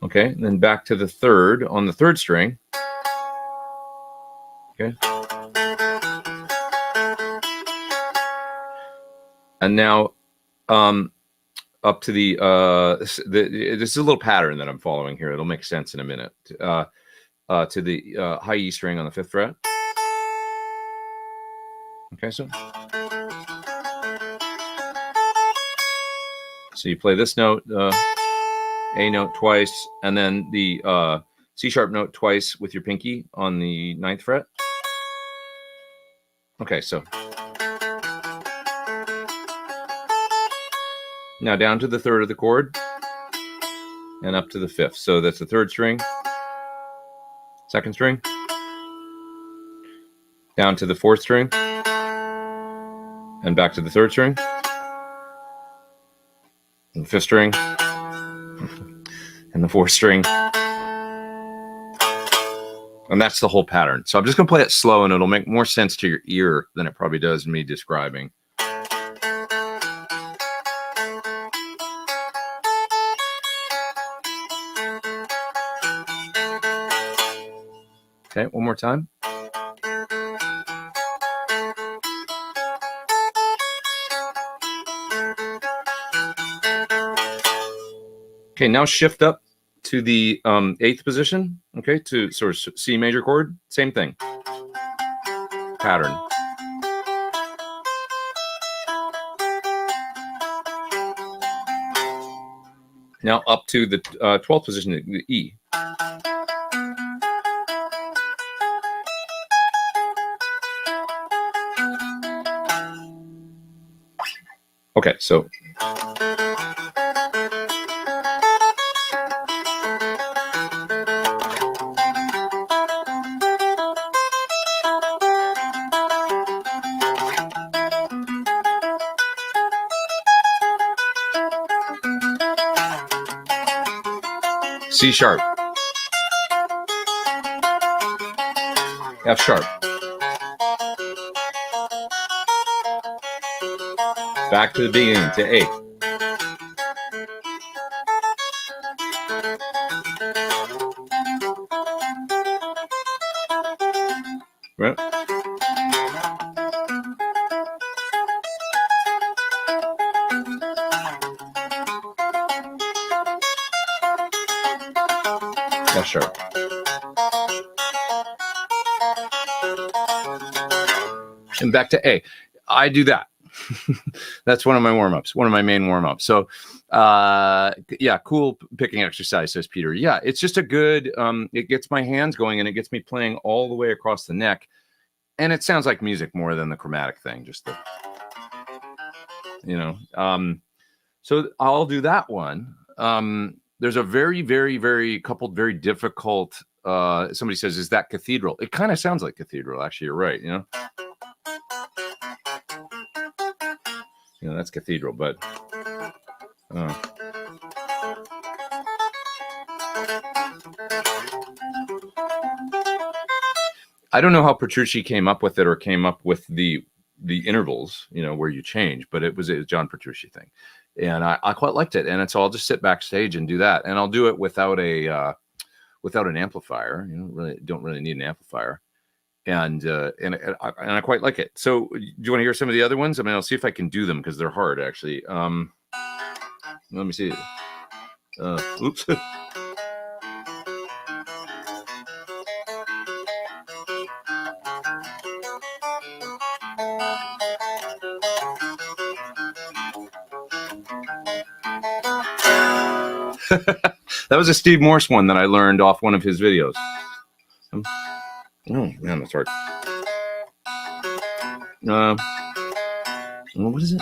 Okay, and then back to the third on the third string. Okay. And now up to the this is a little pattern that I'm following here. It'll make sense in a minute. To the high E string on the fifth fret. Okay, so you play this note, A note twice, and then the C sharp note twice with your pinky on the ninth fret. Okay, so now down to the third of the chord and up to the fifth. So that's the third string, second string, down to the fourth string, and back to the third string, and the fifth string, and the fourth string. And that's the whole pattern. So I'm just going to play it slow, and it'll make more sense to your ear than it probably does me describing. Okay, one more time. Okay, now shift up to the eighth position. Okay, to sort of C major chord. Same thing. Pattern. Now up to the 12th position, the E. Okay, so C sharp, F sharp, back to the beginning to A. Right? F sharp. And back to A. I do that. That's one of my warm-ups, one of my main warm-ups. So yeah, cool picking exercise, says Peter. Yeah, it's just a good, it gets my hands going and it gets me playing all the way across the neck. And it sounds like music more than the chromatic thing, just the, you know. So I'll do that one. There's a very, very, very coupled, very difficult, somebody says, is that cathedral? It kind of sounds like cathedral, actually, you're right, you know? You know, that's cathedral, but I don't know how Petrucci came up with it or came up with the intervals, you know, where you change, but it was a John Petrucci thing. And I quite liked it. And so I'll just sit backstage and do that. And I'll do it without an amplifier. You know, don't really need an amplifier. And I quite like it. So do you want to hear some of the other ones? I mean, I'll see if I can do them because they're hard, actually. Let me see. Oops. That was a Steve Morse one that I learned off one of his videos. Oh man, that's hard. What is it?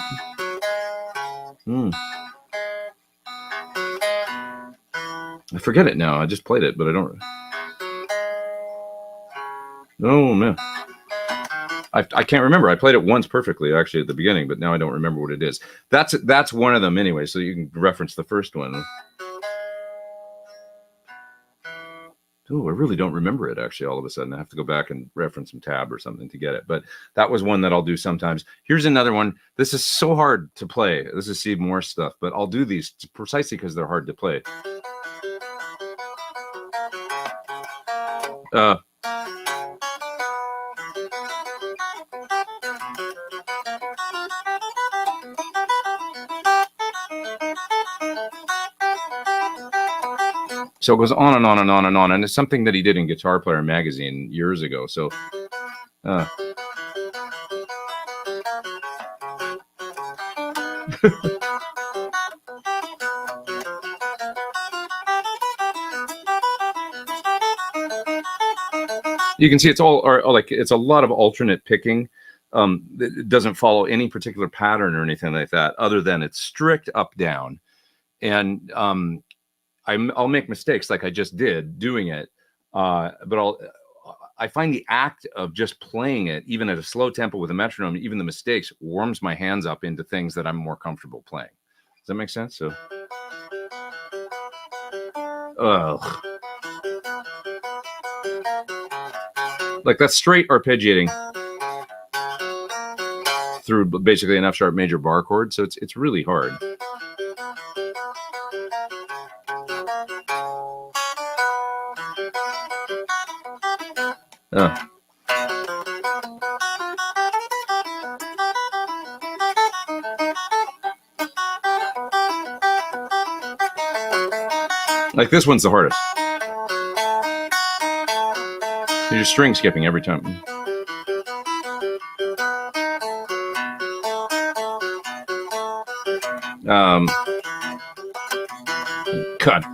I forget it now. I just played it, but I don't. Oh man, I can't remember. I played it once perfectly, actually, at the beginning, but now I don't remember what it is. That's one of them anyway. So you can reference the first one. Oh, I really don't remember it, actually, all of a sudden. I have to go back and reference some tab or something to get it. But that was one that I'll do sometimes. Here's another one. This is so hard to play. This is Steve Morse stuff, but I'll do these precisely because they're hard to play. So it goes on and on and on and on. And it's something that he did in Guitar Player magazine years ago. So you can see it's all, or like it's a lot of alternate picking. It doesn't follow any particular pattern or anything like that, other than it's strict up down. And I'll make mistakes like I just did doing it, but I find the act of just playing it, even at a slow tempo with a metronome, even the mistakes, warms my hands up into things that I'm more comfortable playing. Does that make sense? So, like that's straight arpeggiating through basically an F sharp major bar chord. So it's really hard. Like this one's the hardest. You're just string skipping every time. Cut.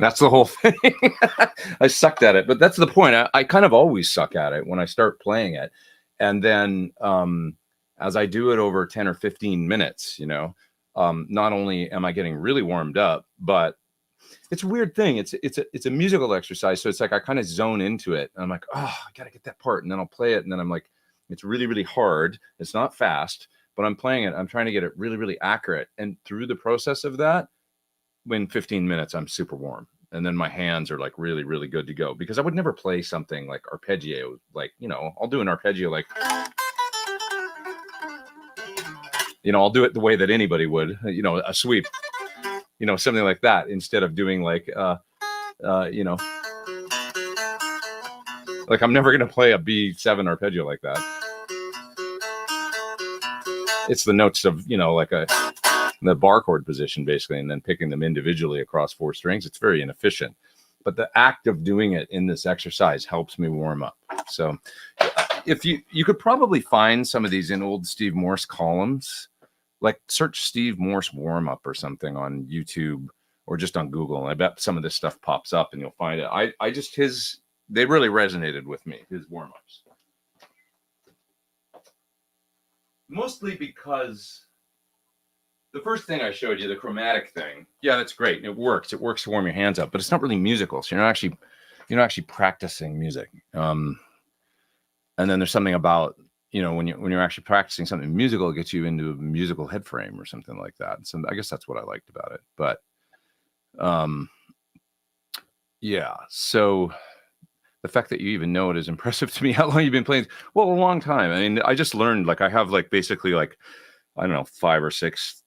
That's the whole thing. I sucked at it, but that's the point. I kind of always suck at it when I start playing it. And then as I do it over 10 or 15 minutes, not only am I getting really warmed up, but it's a weird thing. It's a musical exercise. So it's like I kind of zone into it. And I'm like, oh, I got to get that part. And then I'll play it. And then I'm like, it's really, really hard. It's not fast, but I'm playing it. I'm trying to get it really, really accurate. And through the process of that, in 15 minutes, I'm super warm. And then my hands are like really, really good to go, because I would never play something like arpeggio. Like, I'll do an arpeggio like, I'll do it the way that anybody would, a sweep, something like that, instead of doing like, like I'm never going to play a B7 arpeggio like that. It's the notes of, like the bar chord position basically, and then picking them individually across 4 strings. It's very inefficient, but the act of doing it in this exercise helps me warm up. So if you could probably find some of these in old Steve Morse columns, like search Steve Morse warm up or something on YouTube or just on Google. And I bet some of this stuff pops up and you'll find it. They really resonated with me, his warm ups. Mostly because the first thing I showed you, the chromatic thing, yeah, that's great. It works. It works to warm your hands up, but it's not really musical. So you're not actually practicing music. And then there's something about, when you're actually practicing something musical, it gets you into a musical head frame or something like that. So I guess that's what I liked about it. But yeah. So the fact that you even know it is impressive to me. How long you've been playing? Well, a long time. I mean, I just learned, like I have like basically like, I don't know, 5 or 6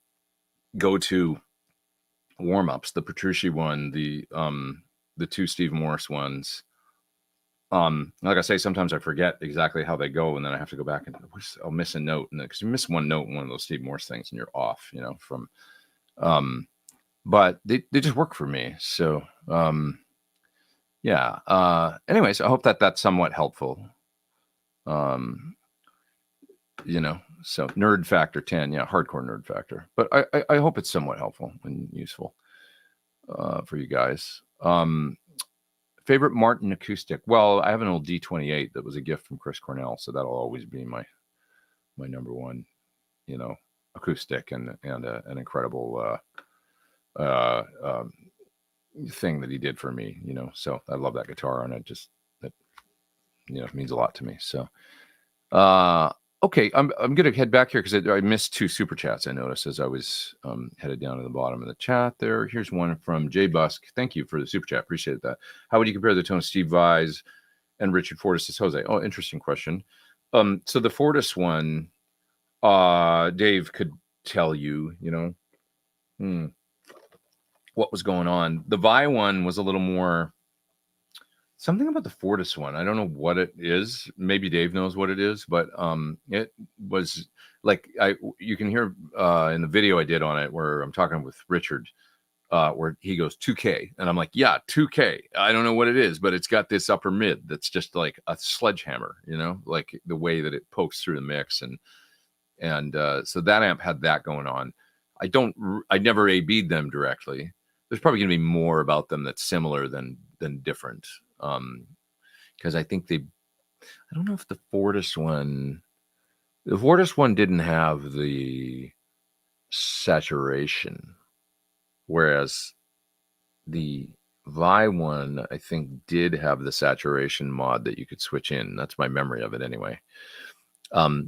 go-to warm-ups. The Petrucci one, the 2 Steve Morse ones. Like I say, sometimes I forget exactly how they go, and then I have to go back and I'll miss a note, and because you miss one note in one of those Steve Morse things, and you're off, from. But they just work for me. So yeah. Anyways, I hope that that's somewhat helpful. So nerd factor 10, yeah, hardcore nerd factor. But I hope it's somewhat helpful and useful for you guys. Favorite Martin acoustic? Well, I have an old D28 that was a gift from Chris Cornell, so that'll always be my number one, acoustic and an incredible thing that he did for me, So I love that guitar, and that means a lot to me. So okay, I'm gonna head back here because I missed 2 super chats I noticed as I was headed down to the bottom of the chat there. Here's one from Jay Busk. Thank you for the super chat. Appreciate that. How would you compare the tone of Steve Vai's and Richard Fortus' Jose? Oh, interesting question. So the Fortus one, Dave could tell you, what was going on. The Vai one was a little more. Something about the Fortis one. I don't know what it is. Maybe Dave knows what it is, but it was like you can hear in the video I did on it where I'm talking with Richard, where he goes 2K, and I'm like, yeah, 2K. I don't know what it is, but it's got this upper mid that's just like a sledgehammer, like the way that it pokes through the mix, and so that amp had that going on. I never A/B'd them directly. There's probably going to be more about them that's similar than different. Because I think I don't know if the Fortis one didn't have the saturation, whereas the Vai one, I think, did have the saturation mod that you could switch in. That's my memory of it anyway.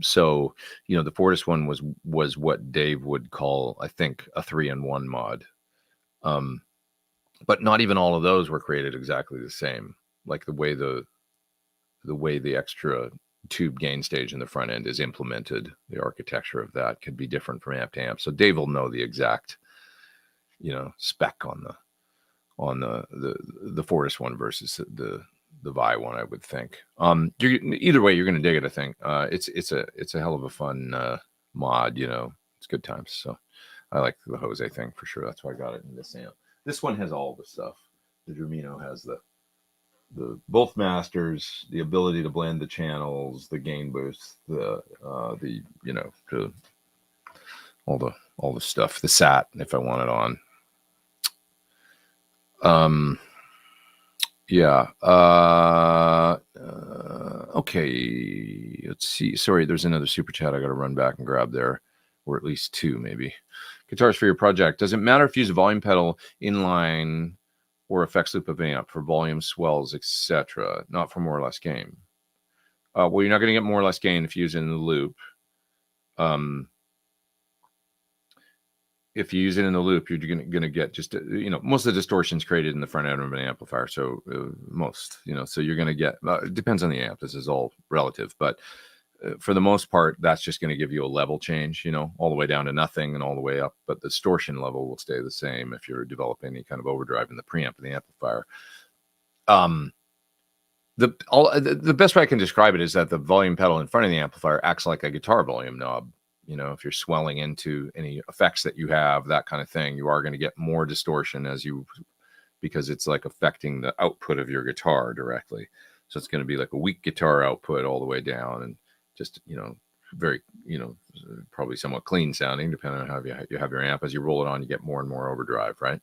So, the Fortis one was what Dave would call, I think, a 3-in-1 mod. But not even all of those were created exactly the same. Like the way the extra tube gain stage in the front end is implemented, the architecture of that could be different from amp to amp. So Dave will know the exact, spec on the Fortis one versus the Vai one, I would think. Either way, you're going to dig it. I think it's a hell of a fun mod. It's good times. So I like the Jose thing for sure. That's why I got it in this amp. This one has all the stuff. The Germino has the both masters, the ability to blend the channels, the gain boost, the all the stuff, the SAT if I want it on. Yeah. Okay. Let's see. Sorry, there's another super chat I got to run back and grab there, or at least two, maybe. Guitars for your project. Does it matter if you use a volume pedal, inline, or effects loop of amp for volume swells, etc.? Not for more or less gain. Well, you're not going to get more or less gain if you use it in the loop. If you use it in the loop, you're going to get just, most of the distortion's created in the front end of an amplifier. So so you're going to get, it depends on the amp. This is all relative, but for the most part, that's just going to give you a level change, all the way down to nothing and all the way up. But the distortion level will stay the same if you're developing any kind of overdrive in the preamp of the amplifier. The best way I can describe it is that the volume pedal in front of the amplifier acts like a guitar volume knob. If you're swelling into any effects that you have, that kind of thing, you are going to get more distortion because it's like affecting the output of your guitar directly. So it's going to be like a weak guitar output all the way down, and just, very, probably somewhat clean sounding, depending on how you have your amp. As you roll it on, you get more and more overdrive, right?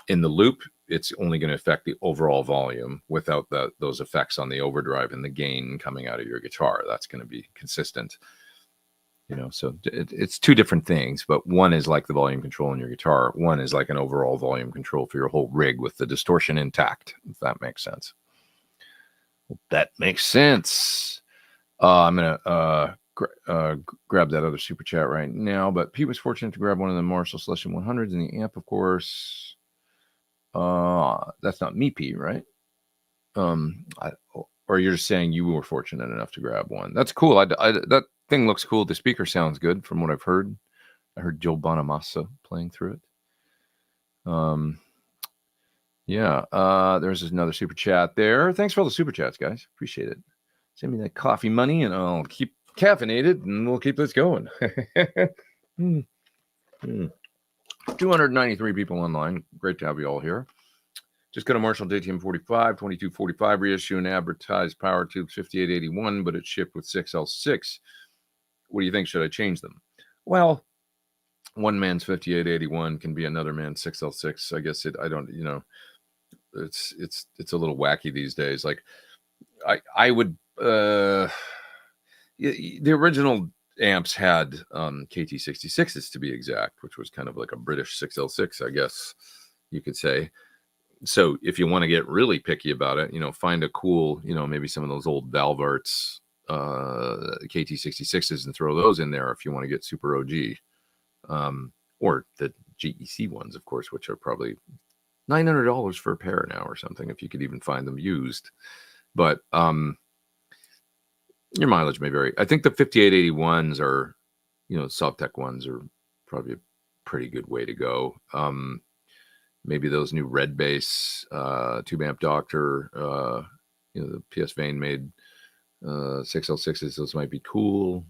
In the loop, it's only going to affect the overall volume without those effects on the overdrive and the gain coming out of your guitar. That's going to be consistent. So it's two different things, but one is like the volume control in your guitar. One is like an overall volume control for your whole rig with the distortion intact, if that makes sense. That makes sense. I'm going to grab that other super chat right now, but Pete was fortunate to grab one of the Marshall Selection 100s in the amp, of course. That's not me, Pete, right? Or you're just saying you were fortunate enough to grab one. That's cool. That thing looks cool. The speaker sounds good from what I've heard. I heard Joe Bonamassa playing through it. There's another super chat there. Thanks for all the super chats, guys. Appreciate it. Send me that coffee money and I'll keep caffeinated and we'll keep this going. 293 people online. Great to have you all here. Just got a Marshall JTM 45, 2245 reissue and advertised power tube 5881, but it's shipped with 6L6. What do you think? Should I change them? Well, one man's 5881 can be another man's 6L6. I guess it's a little wacky these days. Like I would, the original amps had KT66s to be exact, which was kind of like a British 6L6, I guess you could say. So if you want to get really picky about it, find a cool, maybe some of those old Valvarts KT66s and throw those in there if you want to get super OG. Or the GEC ones, of course, which are probably $900 for a pair now or something, if you could even find them used. But your mileage may vary. I think the 5881s are, Sovtech ones are probably a pretty good way to go. Maybe those new red bass tube amp Doctor, the PS Vane made 6L6s, those might be cool.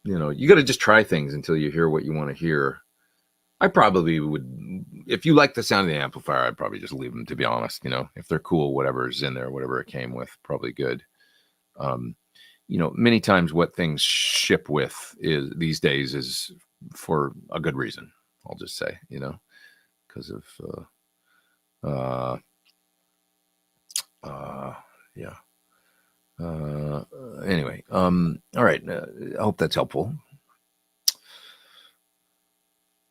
You got to just try things until you hear what you want to hear. I probably would, if you like the sound of the amplifier, I'd probably just leave them, to be honest. If they're cool, whatever's in there, whatever it came with, probably good. Many times what things ship with these days is for a good reason. I'll just say, because of anyway, all right, I hope that's helpful.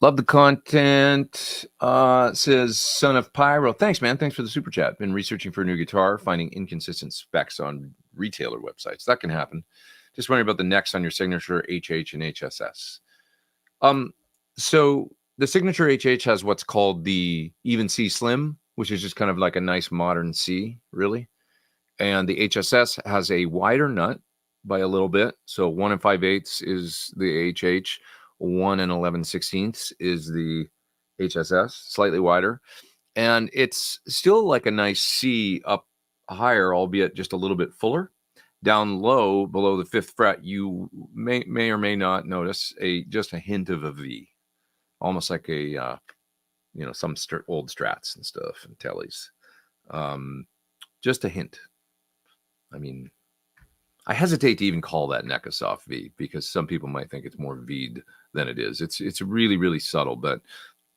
Love the content, says Son of Pyro. Thanks, man. Thanks for the super chat. Been researching for a new guitar, finding inconsistent specs on retailer websites. That can happen. Just wondering about the necks on your signature HH and HSS. So the signature HH has what's called the even C slim, which is just kind of like a nice modern C, really. And the HSS has a wider nut by a little bit. So 1 5/8 is the HH, 1 11/16 is the HSS, slightly wider. And it's still like a nice C up higher, albeit just a little bit fuller. Down low, below the 5th fret, you may or may not notice just a hint of a V. Almost like a, some old Strats and stuff and Tellys. Just a hint. I mean, I hesitate to even call that neck a soft V because some people might think it's more V'd than it is. It's really, really subtle, but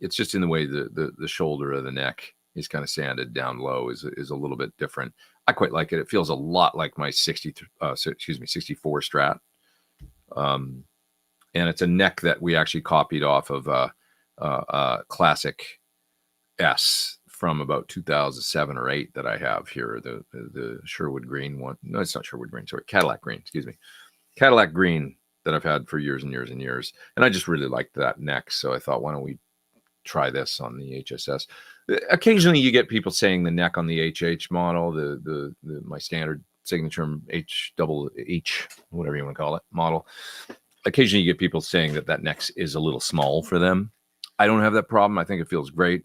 it's just in the way the shoulder of the neck, is kind of sanded down low is a little bit different. I quite like it. It feels a lot like my 64 Strat. And it's a neck that we actually copied off of classic S from about 2007 or 8 that I have here. The Sherwood Green one. No, it's not Sherwood Green. Sorry, Cadillac Green. Excuse me. Cadillac Green that I've had for years and years and years. And I just really liked that neck. So I thought, why don't we try this on the HSS? Occasionally you get people saying the neck on the HH model, the my standard signature H, whatever you want to call it, model. Occasionally you get people saying that neck is a little small for them. I don't have that problem. I think it feels great.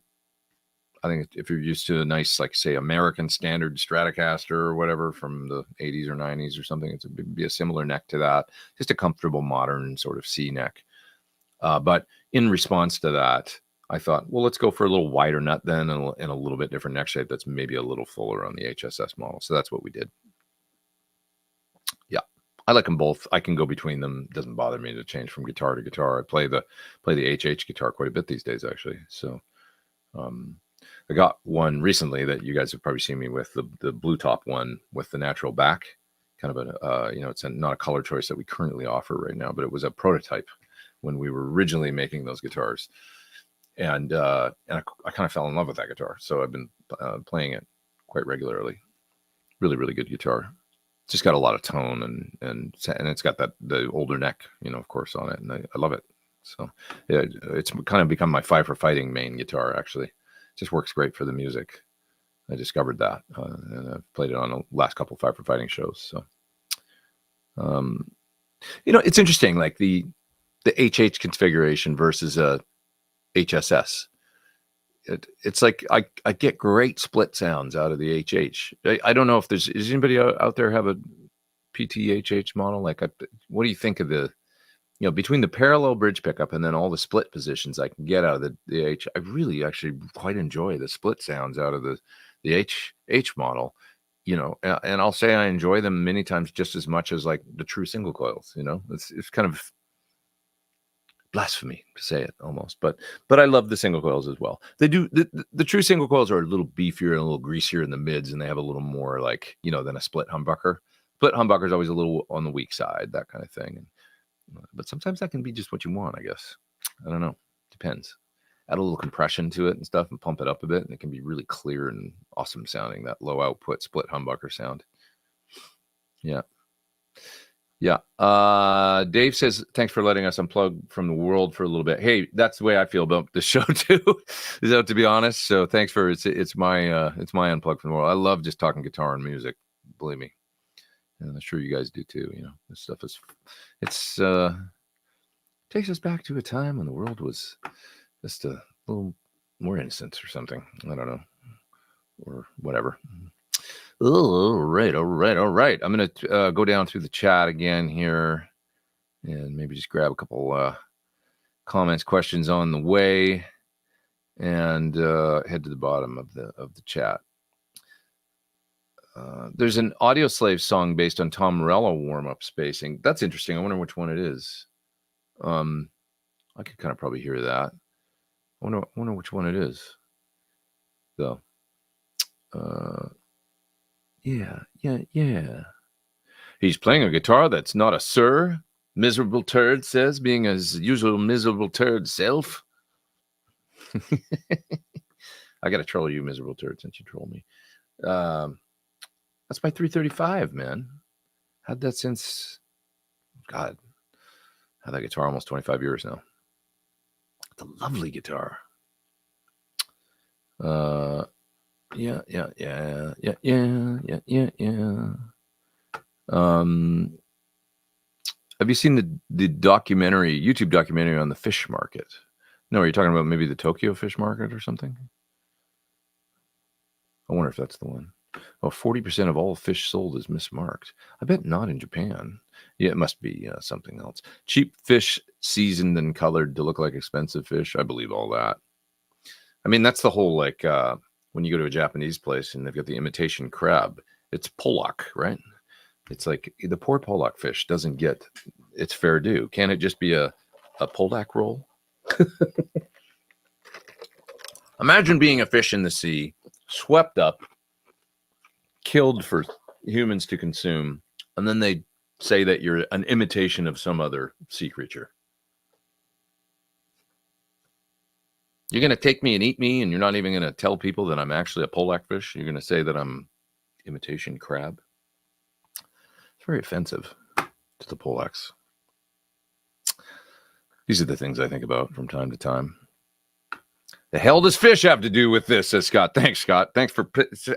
I think if you're used to a nice, like, say, American standard Stratocaster or whatever from the 80s or 90s or something, it'd be a similar neck to that. Just a comfortable, modern sort of C neck. But in response to that, I thought, well, let's go for a little wider nut then and a little bit different neck shape that's maybe a little fuller on the HSS model. So that's what we did. Yeah, I like them both. I can go between them. It doesn't bother me to change from guitar to guitar. I play the HH guitar quite a bit these days, actually. So I got one recently that you guys have probably seen me with, the blue top one with the natural back. Kind of it's not a color choice that we currently offer right now, but it was a prototype when we were originally making those guitars. And I kind of fell in love with that guitar. So I've been playing it quite regularly. Really, really good guitar. It's just got a lot of tone and it's got the older neck, of course, on it. And I love it. So yeah, it's kind of become my Five for Fighting main guitar, actually. It just works great for the music. I discovered that, and I've played it on the last couple of Five for Fighting shows. So, it's interesting, like the HH configuration versus a HSS. It's like I get great split sounds out of the HH. I don't know if does anybody out there have a PTHH model? Like, what do you think of the, between the parallel bridge pickup and then all the split positions I can get out of the H? I really actually quite enjoy the split sounds out of the HH model, and I'll say I enjoy them many times just as much as like the true single coils. It's kind of blasphemy to say it almost, but I love the single coils as well. They do the true single coils are a little beefier and a little greasier in the mids, and they have a little more like than a split humbucker. Split humbucker is always a little on the weak side, that kind of thing. But sometimes that can be just what you want, I guess. I don't know. Depends. Add a little compression to it and stuff and pump it up a bit, and it can be really clear and awesome sounding, that low output split humbucker sound. Yeah. Dave says, thanks for letting us unplug from the world for a little bit. Hey, that's the way I feel about the show too, is that, to be honest. So thanks for it's my unplug from the world. I love just talking guitar and music, believe me. And I'm sure you guys do too. This stuff takes us back to a time when the world was just a little more innocent or something. I don't know, or whatever. All right. I'm going to go down through the chat again here and maybe just grab a couple comments, questions on the way, and head to the bottom of the chat. There's an Audio Slave song based on Tom Morello warm-up spacing. That's interesting. I wonder which one it is. I could kind of probably hear that. I wonder which one it is, though. Yeah. He's playing a guitar that's not a Sir. Miserable turd says, being his usual miserable turd self. I got to troll you, miserable turd, since you troll me. That's my 335, man. Had that since, God, had that guitar almost 25 years now. It's a lovely guitar. Yeah. Have you seen the documentary, YouTube documentary on the fish market? No, are you talking about maybe the Tokyo fish market or something? I wonder if that's the one. Oh, 40% of all fish sold is mismarked. I bet not in Japan. Yeah, it must be something else. Cheap fish seasoned and colored to look like expensive fish. I believe all that. I mean, that's the whole, like, when you go to a Japanese place and they've got the imitation crab, it's pollock, right? It's like the poor pollock fish doesn't get its fair due. Can't it just be a pollock roll? Imagine being a fish in the sea swept up, killed for humans to consume, and then they say that you're an imitation of some other sea creature. You're going to take me and eat me, and you're not even going to tell people that I'm actually a poleaxe fish. You're going to say that I'm imitation crab. It's very offensive to the poleaxe. These are the things I think about from time to time. The hell does fish have to do with this, says Scott. Thanks, Scott. Thanks for...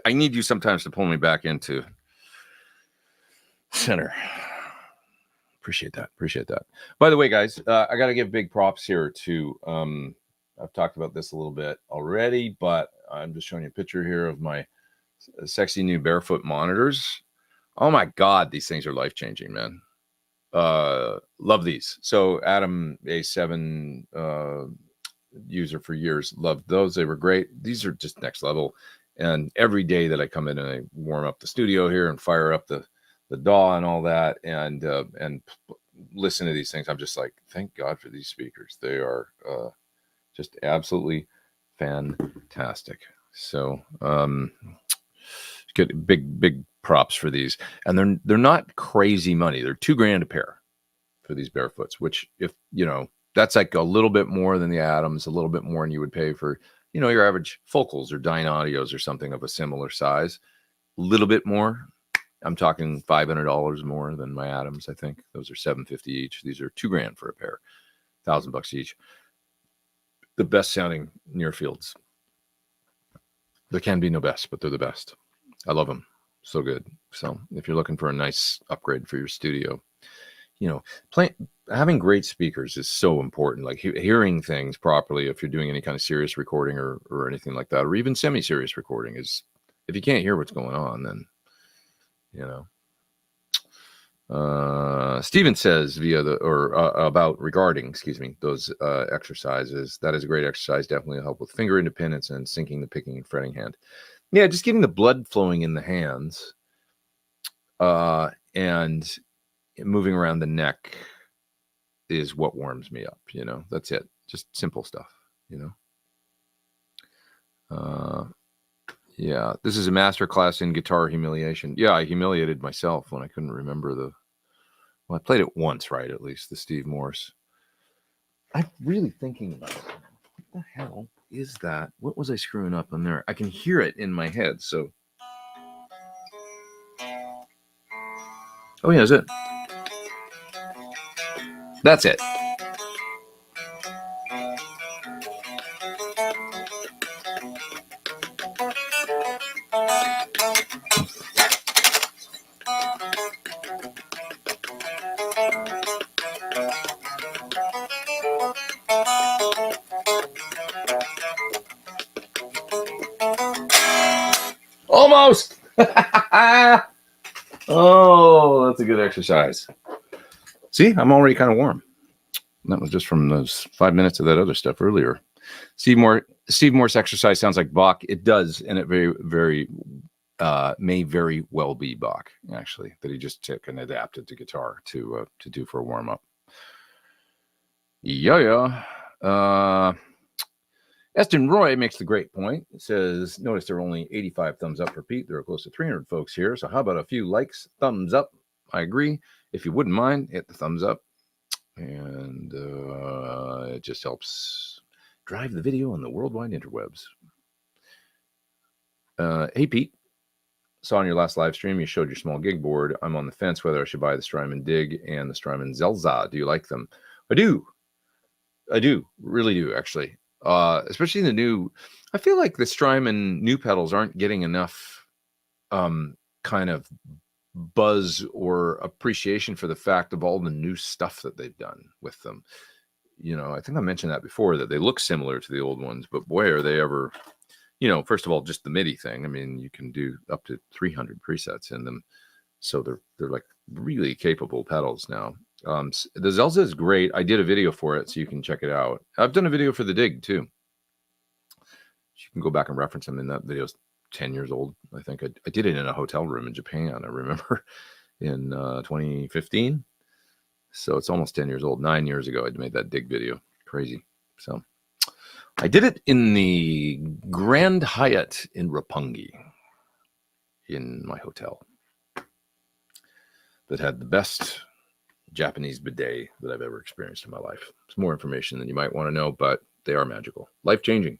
I need you sometimes to pull me back into center. Appreciate that. Appreciate that. By the way, guys, I got to give big props here to... I've talked about this a little bit already, but I'm just showing you a picture here of my sexy new barefoot monitors. Oh my God, these things are life-changing, man. Love these. So Adam, A7 user for years, loved those. They were great. These are just next level. And every day that I come in and I warm up the studio here and fire up the DAW and all that and listen to these things, I'm just like, thank God for these speakers. They are just absolutely fantastic. So get big props for these. And they're not crazy money. They're $2,000 a pair for these barefoots, which, if you know, that's like a little bit more than the Adams, a little bit more than you would pay for, you know, your average Focals or Dyne Audios or something of a similar size. A little bit more. I'm talking $500 more than my Adams. I think those are $750 each. These are $2,000 for a pair, $1,000 each. The best sounding near fields. There can be no best, but they're the best. I love them. So good. So if you're looking for a nice upgrade for your studio, you know, having great speakers is so important. Like hearing things properly, if you're doing any kind of serious recording or anything like that, or even semi-serious recording, is, if you can't hear what's going on, then, you know. Steven says regarding those exercises, that is a great exercise, definitely help with finger independence and syncing the picking and fretting hand. Yeah, just getting the blood flowing in the hands and moving around the neck is what warms me up, you know. That's it. Just simple stuff, you know. Yeah, this is a master class in guitar humiliation. Yeah, I humiliated myself when I couldn't remember I played it once, right? At least the Steve Morse. I'm really thinking about it. What the hell is that? What was I screwing up on there? I can hear it in my head, so. Oh yeah, is it? That's it. Almost. Oh, that's a good exercise. See, I'm already kind of warm. That was just from those 5 minutes of that other stuff earlier. Steve Morse exercise sounds like Bach. It does, and it may very well be Bach, actually, that he just took and adapted to guitar to do for a warm up. Yeah. Eston Roy makes the great point. It says, notice there are only 85 thumbs up for Pete. There are close to 300 folks here. So how about a few likes, thumbs up? I agree. If you wouldn't mind, hit the thumbs up. And it just helps drive the video on the worldwide interwebs. Hey, Pete. Saw on your last live stream, you showed your small gig board. I'm on the fence whether I should buy the Strymon Dig and the Strymon Zelza. Do you like them? I do. Really do, actually. Especially the new, I feel like the Strymon new pedals aren't getting enough kind of buzz or appreciation for the fact of all the new stuff that they've done with them. You know, I think I mentioned that before, that they look similar to the old ones, but boy, are they ever, you know, first of all, just the MIDI thing. I mean, you can do up to 300 presets in them. So they're like really capable pedals now. The Zelza is great. I did a video for it, so you can check it out. I've done a video for the Dig too. You can go back and reference them. In that video's 10 years old. I think I did it in a hotel room in Japan. I remember in 2015. So it's almost 10 years old. 9 years ago, I made that Dig video. Crazy. So I did it in the Grand Hyatt in Roppongi, in my hotel, that had the best Japanese bidet that I've ever experienced in my life. It's more information than you might want to know, but they are magical. Life-changing.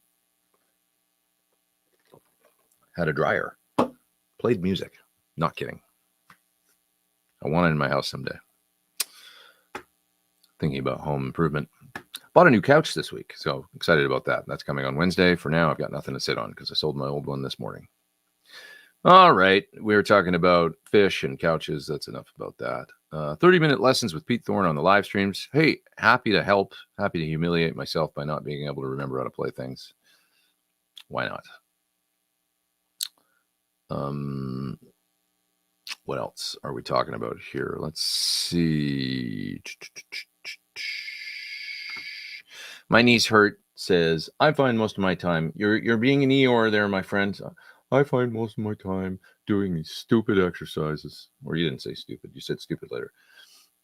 Had a dryer. Played music. Not kidding. I want it in my house someday. Thinking about home improvement. Bought a new couch this week, so excited about that. That's coming on Wednesday. For now, I've got nothing to sit on because I sold my old one this morning. All right. We were talking about fish and couches. That's enough about that. 30-minute lessons with Pete Thorn on the live streams. Hey, happy to help. Happy to humiliate myself by not being able to remember how to play things. Why not? What else are we talking about here? Let's see. My knees hurt says, I find most of my time. You're being an Eeyore there, my friend. I find most of my time doing these stupid exercises. Or you didn't say stupid. You said stupid later.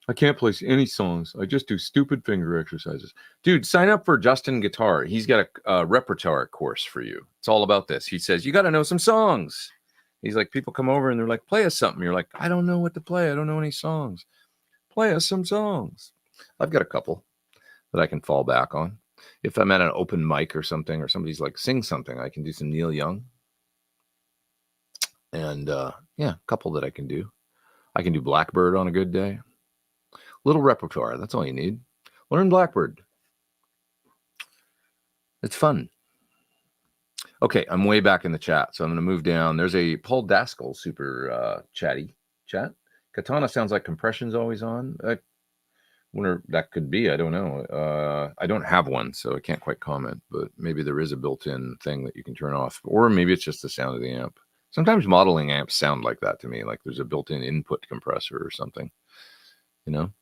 I can't play any songs. I just do stupid finger exercises. Dude, sign up for Justin Guitar. He's got a repertoire course for you. It's all about this. He says, you got to know some songs. He's like, people come over and they're like, play us something. You're like, I don't know what to play. I don't know any songs. Play us some songs. I've got a couple that I can fall back on. If I'm at an open mic or something, or somebody's like, sing something, I can do some Neil Young. And yeah, a couple that I can do. I can do Blackbird on a good day. Little repertoire. That's all you need. Learn Blackbird. It's fun. Okay, I'm way back in the chat, so I'm going to move down. There's a Paul Daskell super chatty chat. Katana sounds like compression's always on. I wonder that could be. I don't know. I don't have one, so I can't quite comment, but maybe there is a built-in thing that you can turn off, or maybe it's just the sound of the amp. Sometimes modeling amps sound like that to me, like there's a built-in input compressor or something, you know?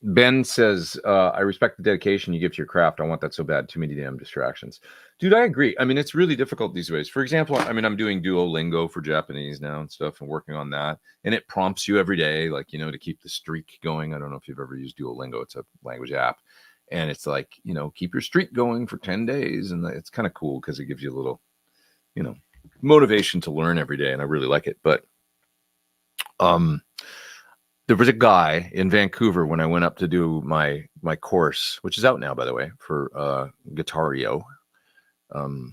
Ben says, I respect the dedication you give to your craft. I want that so bad. Too many damn distractions. Dude, I agree. I mean, it's really difficult these days. For example, I mean, I'm doing Duolingo for Japanese now and stuff and working on that. And it prompts you every day, like, you know, to keep the streak going. I don't know if you've ever used Duolingo. It's a language app. And it's like, you know, keep your streak going for 10 days. And it's kind of cool because it gives you a little, you know, motivation to learn every day. And I really like it. But, there was a guy in Vancouver when I went up to do my course, which is out now, by the way, for Guitario. And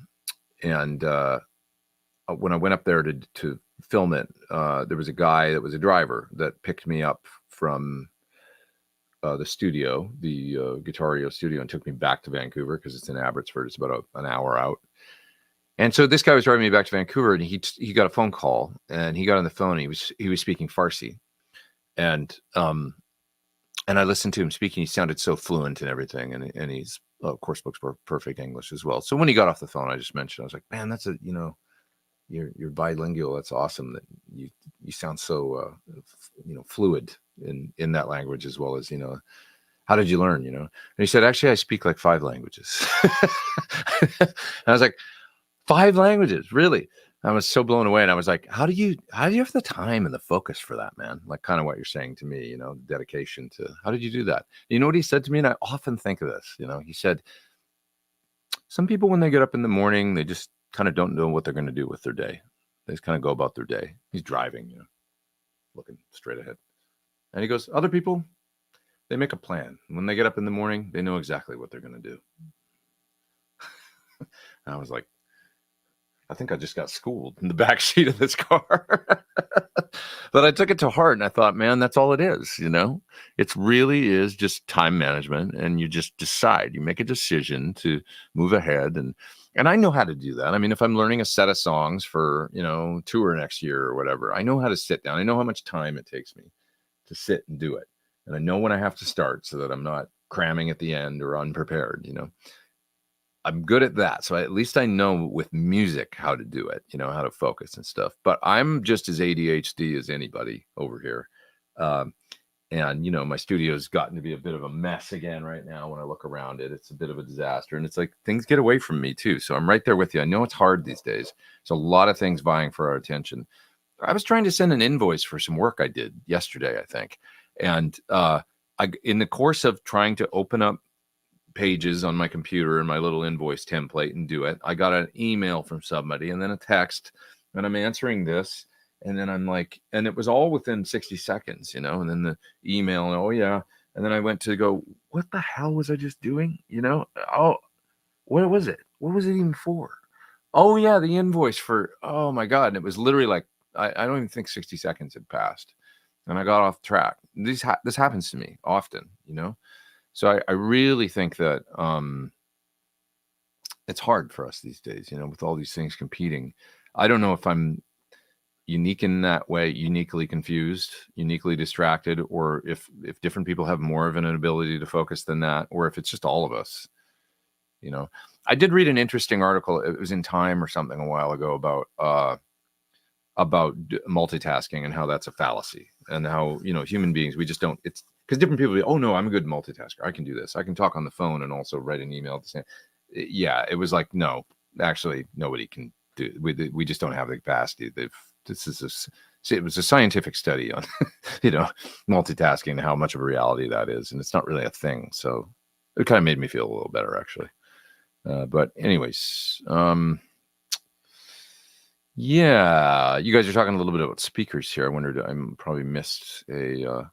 when I went up there to film it, there was a guy that was a driver that picked me up from the studio, the Guitario studio, and took me back to Vancouver because it's in Abbotsford. It's about an hour out. And so this guy was driving me back to Vancouver, and he got a phone call, and he got on the phone. And he was speaking Farsi. And I listened to him speaking. He sounded so fluent and everything. And he's, of course, spoke perfect English as well. So when he got off the phone, I just mentioned, I was like, man, that's you know, you're bilingual. That's awesome that you sound so, you know, fluid in that language as well as, you know, how did you learn, you know? And he said, actually, I speak like 5 languages. And I was like, 5 languages, really? I was so blown away, and I was like, how do you have the time and the focus for that, man? Like kind of what you're saying to me, you know, dedication to, how did you do that? You know what he said to me? And I often think of this, you know, he said, some people, when they get up in the morning, they just kind of don't know what they're going to do with their day. They just kind of go about their day. He's driving, you know, looking straight ahead. And he goes, other people, they make a plan. When they get up in the morning, they know exactly what they're going to do. And I was like, I think I just got schooled in the back seat of this car. But I took it to heart and I thought, man, that's all it is, you know? It really is just time management, and you just decide, you make a decision to move ahead. And I know how to do that. I mean, if I'm learning a set of songs for, you know, tour next year or whatever, I know how to sit down. I know how much time it takes me to sit and do it. And I know when I have to start so that I'm not cramming at the end or unprepared, you know? I'm good at that. So at least I know with music how to do it, you know, how to focus and stuff. But I'm just as ADHD as anybody over here. And, you know, my studio's gotten to be a bit of a mess again right now. When I look around it, it's a bit of a disaster. And it's like things get away from me too. So I'm right there with you. I know it's hard these days. There's a lot of things vying for our attention. I was trying to send an invoice for some work I did yesterday, I think. And in the course of trying to open up pages on my computer and my little invoice template and do it. I got an email from somebody and then a text, and I'm answering this. And then I'm like, and it was all within 60 seconds, and then the email, and oh yeah. And then I went to go, what the hell was I just doing? Oh, what was it? What was it even for? Oh yeah, the invoice for, oh my God. And it was literally like, I don't even think 60 seconds had passed. And I got off track. This happens to me often, So I really think that it's hard for us these days, with all these things competing. I don't know if I'm unique in that way, uniquely confused, uniquely distracted, or if different people have more of an ability to focus than that, or if it's just all of us. I did read an interesting article. It was in Time or something a while ago about multitasking and how that's a fallacy, and how human beings, we just don't. It's because different people be, oh no, I'm a good multitasker. I can do this. I can talk on the phone and also write an email at the same. Yeah, it was like, no, actually, nobody can do. We just don't have the capacity. It was a scientific study on multitasking and how much of a reality that is, and it's not really a thing. So it kind of made me feel a little better, actually. But anyways, yeah, you guys are talking a little bit about speakers here. I wondered, I probably missed a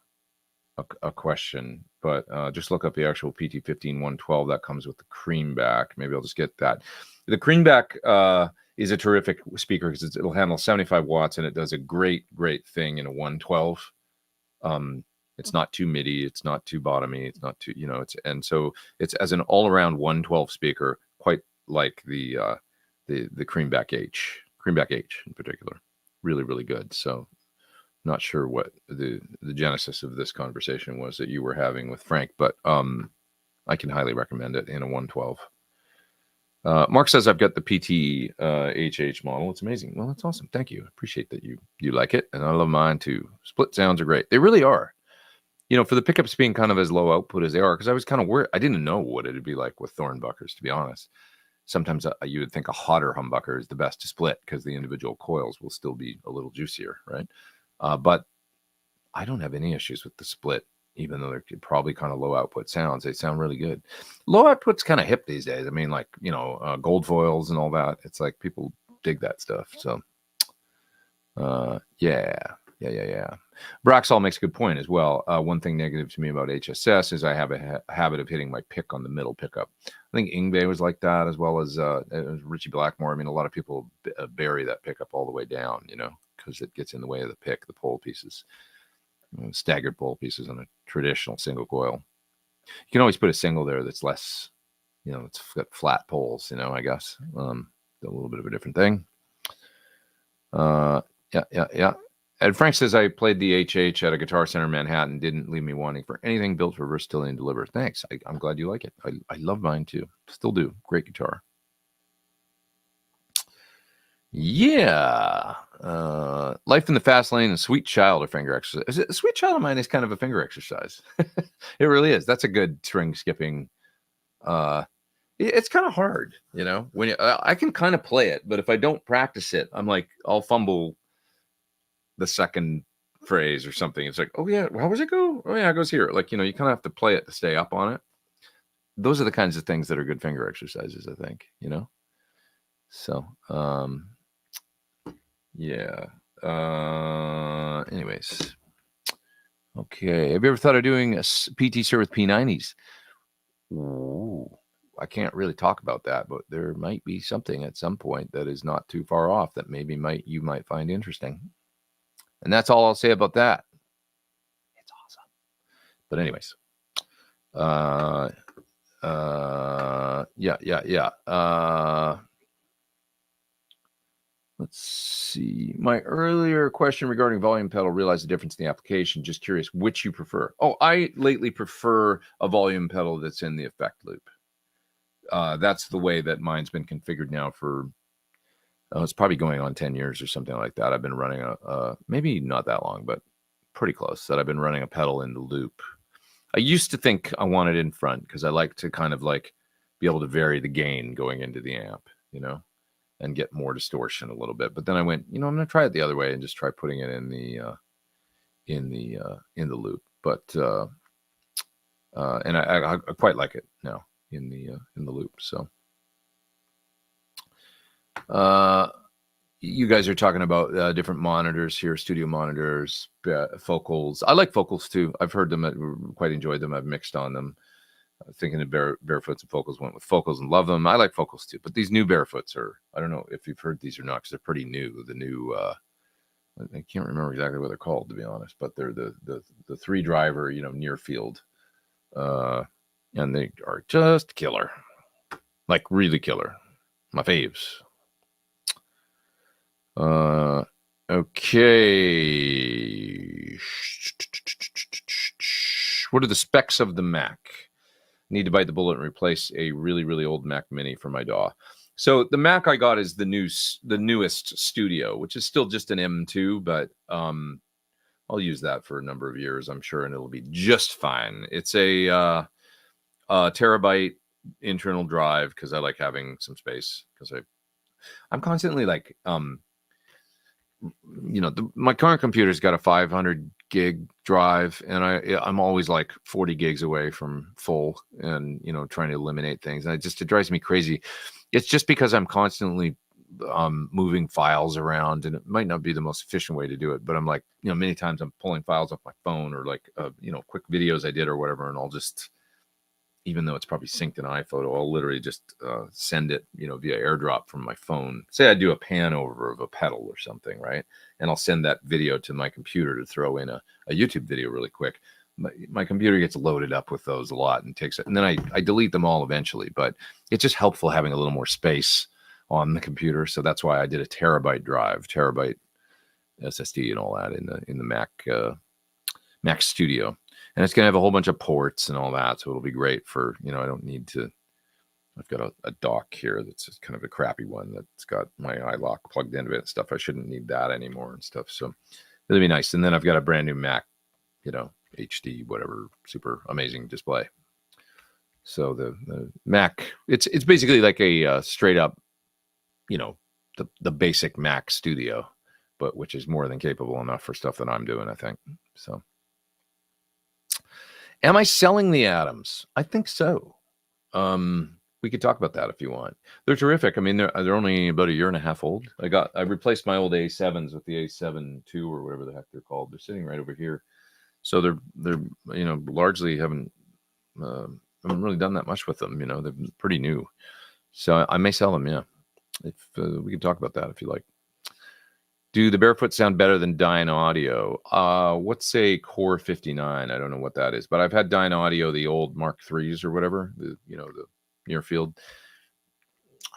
question, but just look up the actual PT15112 that comes with the Creamback. Maybe I'll just get that. The Creamback is a terrific speaker because it'll handle 75 watts and it does a great thing in a 112. It's not too MIDI, it's not too bottomy, it's not too, so it's as an all-around 112 speaker, quite like the Creamback H in particular. Really good. So not sure what the genesis of this conversation was that you were having with Frank, but I can highly recommend it in a 112. Mark says, I've got the PT HH model. It's amazing. Well, that's awesome. Thank you. I appreciate that you like it. And I love mine too. Split sounds are great. They really are. For the pickups being kind of as low output as they are, because I was kind of worried. I didn't know what it'd be like with Thorn buckers, to be honest. Sometimes you would think a hotter humbucker is the best to split because the individual coils will still be a little juicier, right? But I don't have any issues with the split. Even though they're probably kind of low output sounds, they sound really good. Low output's kind of hip these days. I mean, like, gold foils and all that. It's like people dig that stuff. So, yeah. Braxall makes a good point as well. One thing negative to me about HSS is I have a habit of hitting my pick on the middle pickup. I think Ingve was like that, as well as Richie Blackmore. I mean, a lot of people bury that pickup all the way down, because it gets in the way of the pick, the pole pieces. Staggered pole pieces on a traditional single coil. You can always put a single there that's less, it's got flat poles, I guess. A little bit of a different thing. Yeah. And Frank says, I played the HH at a Guitar Center in Manhattan. Didn't leave me wanting for anything built for versatility and deliver. Thanks. I'm glad you like it. I love mine too. Still do. Great guitar. Yeah. Life in the Fast Lane and Sweet Child are finger exercise. Sweet Child of mine is kind of a finger exercise. It really is. That's a good string skipping. It's kind of hard, when I can kind of play it, but if I don't practice it, I'm like, I'll fumble the second phrase or something. It's like, oh yeah, how does it go? Oh yeah, it goes here. Like, you kind of have to play it to stay up on it. Those are the kinds of things that are good finger exercises, I think, So, yeah. Anyways. Okay. Have you ever thought of doing a PT Sir with P90s? Ooh, I can't really talk about that, but there might be something at some point that is not too far off that maybe you might find interesting. And that's all I'll say about that. It's awesome. But anyways. Yeah. Let's see. My earlier question regarding volume pedal, realized the difference in the application. Just curious which you prefer. Oh, I lately prefer a volume pedal that's in the effect loop. That's the way that mine's been configured now for, it's probably going on 10 years or something like that. I've been running maybe not that long, but pretty close, that I've been running a pedal in the loop. I used to think I wanted it in front because I like to kind of like be able to vary the gain going into the amp, and get more distortion a little bit. But then I went, I'm going to try it the other way and just try putting it in the loop. But and I quite like it now. in the loop. So you guys are talking about different monitors here, studio monitors, focals. I like focals too. I've heard them, quite enjoyed them. I've mixed on them. Thinking of Barefoots and focals, went with focals and love them. I like focals too, but these new Barefoots are, I don't know if you've heard these or not, because they're pretty new. The new, I can't remember exactly what they're called, to be honest, but they're the 3-driver, near field, and they are just killer, like really killer. My faves. Okay. What are the specs of the Mac? Need to bite the bullet and replace a really, really old Mac Mini for my DAW. So the Mac I got is the newest Studio, which is still just an M2, but I'll use that for a number of years, I'm sure, and it'll be just fine. It's a terabyte internal drive because I like having some space, because I'm constantly like my current computer's got a 500 gig drive, and I'm always like 40 gigs away from full, and trying to eliminate things, and it drives me crazy. It's just because I'm constantly moving files around, and it might not be the most efficient way to do it, but I'm like, many times I'm pulling files off my phone, or like quick videos I did or whatever, and I'll just, even though it's probably synced in iPhoto, I'll literally just send it, via AirDrop from my phone. Say I do a pan over of a pedal or something, right? And I'll send that video to my computer to throw in a YouTube video really quick. My computer gets loaded up with those a lot and takes it. And then I delete them all eventually, but it's just helpful having a little more space on the computer. So that's why I did a terabyte drive, terabyte SSD and all that in the Mac Studio. And it's going to have a whole bunch of ports and all that. So it'll be great for, I don't need to, I've got a dock here that's just kind of a crappy one that's got my iLock plugged into it and stuff. I shouldn't need that anymore and stuff. So it'll be nice. And then I've got a brand new Mac, HD, whatever, super amazing display. So the Mac, it's basically like a straight up, the basic Mac Studio, but which is more than capable enough for stuff that I'm doing, I think. So. Am I selling the Atoms? I think so. We could talk about that if you want. They're terrific. I mean, they're only about a year and a half old. I replaced my old A7s with the A7 II or whatever the heck they're called. They're sitting right over here. So they're largely haven't really done that much with them. They're pretty new. So I may sell them. Yeah, if we can talk about that if you like. Do the Barefoot sound better than Dynaudio? What's a Core 59? I don't know what that is, but I've had Dynaudio, the old Mark IIIs or whatever, the near field.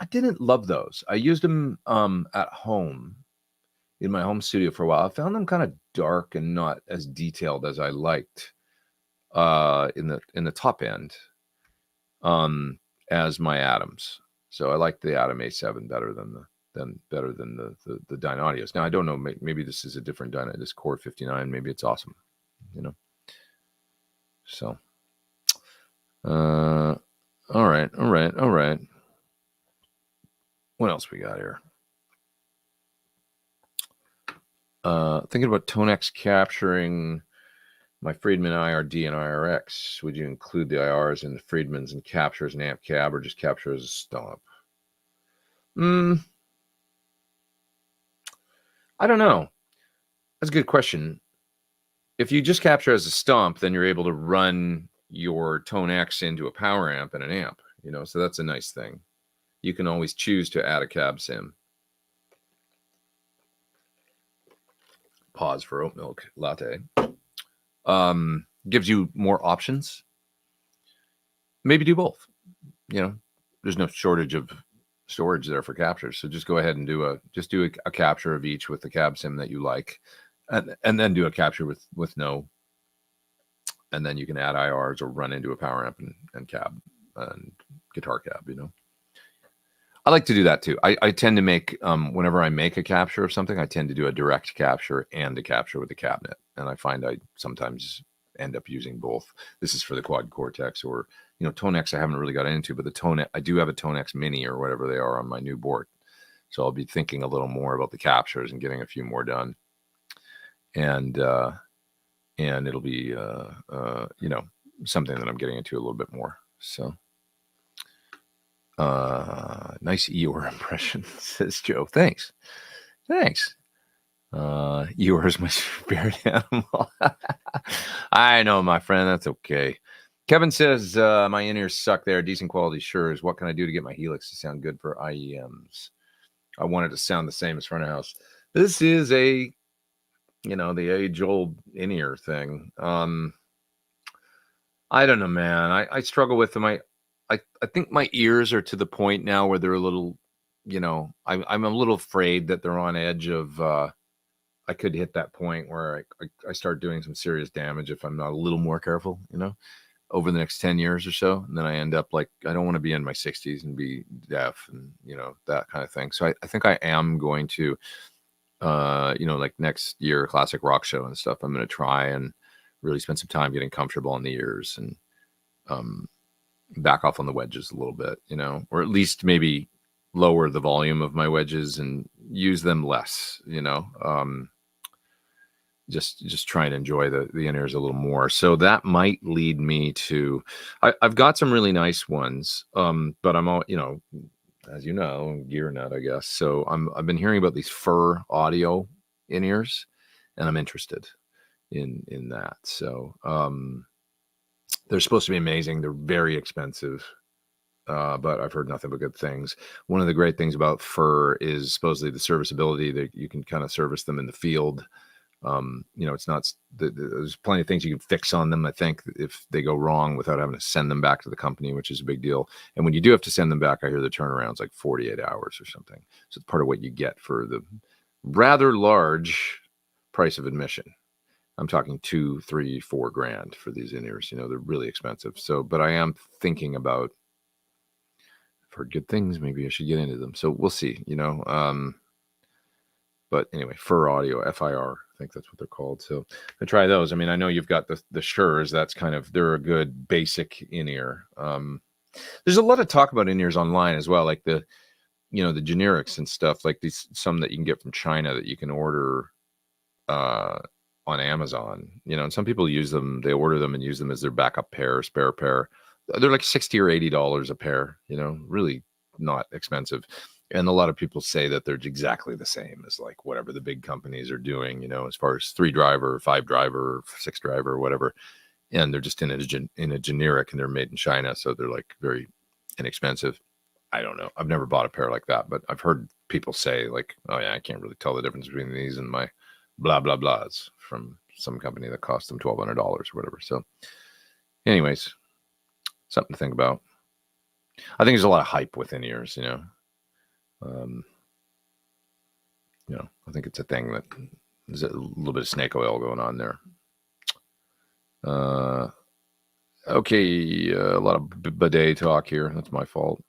I didn't love those. I used them at home in my home studio for a while. I found them kind of dark and not as detailed as I liked in the top end as my Atoms. So I liked the Atom A7 better than the Dynaudios. Now I don't know. Maybe this is a different Dynaudio. This Core 59. Maybe it's awesome. So. All right. What else we got here? Thinking about Tonex capturing my Friedman IRD and IRX. Would you include the IRs in the Friedmans and capture as an amp cab, or just capture as a stomp? I don't know. That's a good question. If you just capture as a stomp, then you're able to run your Tone X into a power amp and an amp, so that's a nice thing. You can always choose to add a cab sim. Pause for oat milk latte. Gives you more options. Maybe do both. There's no shortage of storage there for captures, so just go ahead and do a capture of each with the cab sim that you like, and then do a capture with no, and then you can add IRs or run into a power amp and cab and guitar cab. I like to do that too. I tend to make whenever I make a capture of something, I tend to do a direct capture and a capture with a cabinet, and I find I sometimes end up using both. This is for the Quad Cortex, or Tonex I haven't really got into, but I do have a Tonex Mini or whatever they are on my new board. So I'll be thinking a little more about the captures and getting a few more done. And it'll be something that I'm getting into a little bit more. So Nice Eeyore impression, says Joe. Thanks. Eeyore is my spirit animal. I know, my friend. That's okay. Kevin says, my in-ears suck. They are decent quality Sures. What can I do to get my Helix to sound good for IEMs? I want it to sound the same as front of house. This is the age-old in-ear thing. I don't know, man. I struggle with them. I think my ears are to the point now where they're a little, I'm a little afraid that they're on edge of, I could hit that point where I start doing some serious damage if I'm not a little more careful, over the next 10 years or so. And then I end up like, I don't want to be in my 60s and be deaf and, that kind of thing. So I think I am going to, like next year, classic rock show and stuff, I'm going to try and really spend some time getting comfortable in the ears and back off on the wedges a little bit, or at least maybe lower the volume of my wedges and use them less, just try and enjoy the in-ears a little more. So that might lead me to, I've got some really nice ones, but I'm all, as you know, gear nut, I guess. So I've been hearing about these fur audio in-ears, and I'm interested in that. So they're supposed to be amazing. They're very expensive, but I've heard nothing but good things. One of the great things about fur is supposedly the serviceability, that you can kind of service them in the field. It's not, there's plenty of things you can fix on them, I think, if they go wrong without having to send them back to the company, which is a big deal. And when you do have to send them back, I hear the turnaround's like 48 hours or something. So it's part of what you get for the rather large price of admission. I'm talking $2, $3, $4 grand for these in-ears. They're really expensive. So, but I am thinking about, I've heard good things. Maybe I should get into them. So we'll see, but anyway, Fur Audio, FIR, I think that's what they're called. So I try those. I mean, I know you've got the Sures. That's kind of, they're a good basic in-ear. There's a lot of talk about in-ears online as well, like the generics and stuff, like some that you can get from China that you can order on Amazon, and some people use them, they order them and use them as their backup pair, spare pair. They're like $60 or $80 a pair, really not expensive. And a lot of people say that they're exactly the same as like whatever the big companies are doing, as far as 3-driver, 5-driver, 6-driver, whatever. And they're just in a generic, and they're made in China. So they're like very inexpensive. I don't know. I've never bought a pair like that, but I've heard people say like, oh yeah, I can't really tell the difference between these and my blah, blah, blahs from some company that cost them $1,200 or whatever. So anyways, something to think about. I think there's a lot of hype with in-ears, I think it's a thing that there's a little bit of snake oil going on there. Okay, a lot of bidet talk here. That's my fault.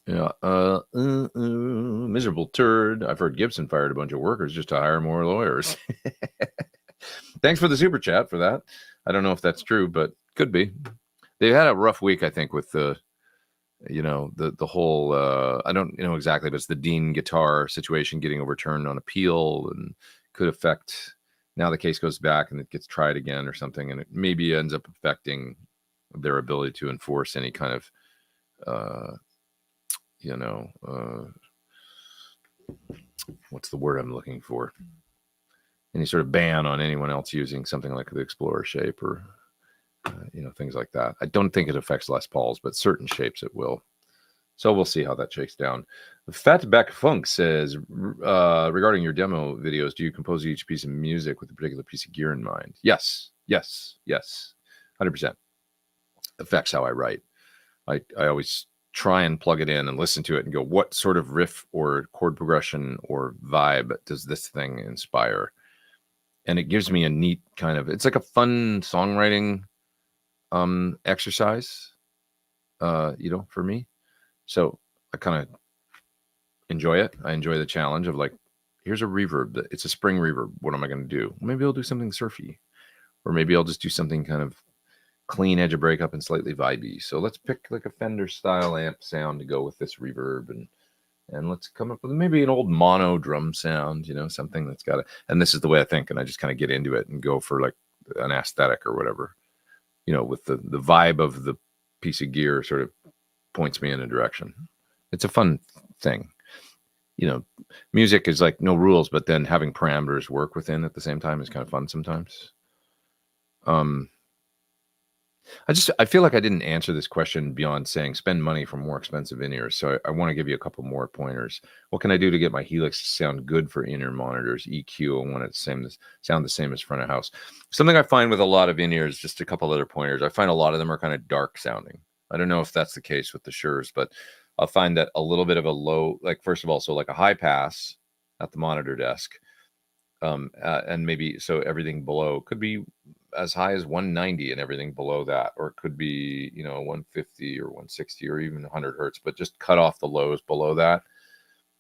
Miserable turd. I've heard Gibson fired a bunch of workers just to hire more lawyers. Thanks for the super chat for that. I don't know if that's true, but could be. They had a rough week, I think, with the whole, I don't know exactly, but it's the Dean guitar situation getting overturned on appeal, and could affect, now the case goes back and it gets tried again or something, and it maybe ends up affecting their ability to enforce any kind of, what's the word I'm looking for? Any sort of ban on anyone else using something like the Explorer shape or, things like that. I don't think it affects Les Pauls, but certain shapes it will. So we'll see how that shakes down. Fatback Funk says, regarding your demo videos, do you compose each piece of music with a particular piece of gear in mind? Yes. 100%. Affects how I write. I always try and plug it in and listen to it and go, what sort of riff or chord progression or vibe does this thing inspire? And it gives me a neat kind of, it's like a fun songwriting exercise, for me. So I kind of enjoy it. I enjoy the challenge of like, here's a reverb. It's a spring reverb. What am I going to do? Maybe I'll do something surfy, or maybe I'll just do something kind of clean edge of breakup and slightly vibey. So let's pick like a Fender style amp sound to go with this reverb, and let's come up with maybe an old mono drum sound, something that's got and this is the way I think, and I just kind of get into it and go for like an aesthetic or whatever, with the vibe of the piece of gear sort of points me in a direction. It's a fun thing. Music is like no rules, but then having parameters work within at the same time is kind of fun sometimes. I feel like I didn't answer this question beyond saying spend money for more expensive in-ears. So I want to give you a couple more pointers. What can I do to get my Helix to sound good for in-ear monitors? EQ, I want it to sound the same as front of house. Something I find with a lot of in-ears, just a couple other pointers, I find a lot of them are kind of dark sounding. I don't know if that's the case with the Sures, but I'll find that a little bit of a low, like first of all, so like a high pass at the monitor desk, and maybe so everything below could be as high as 190 and everything below that, or it could be 150 or 160 or even 100 hertz, but just cut off the lows below that,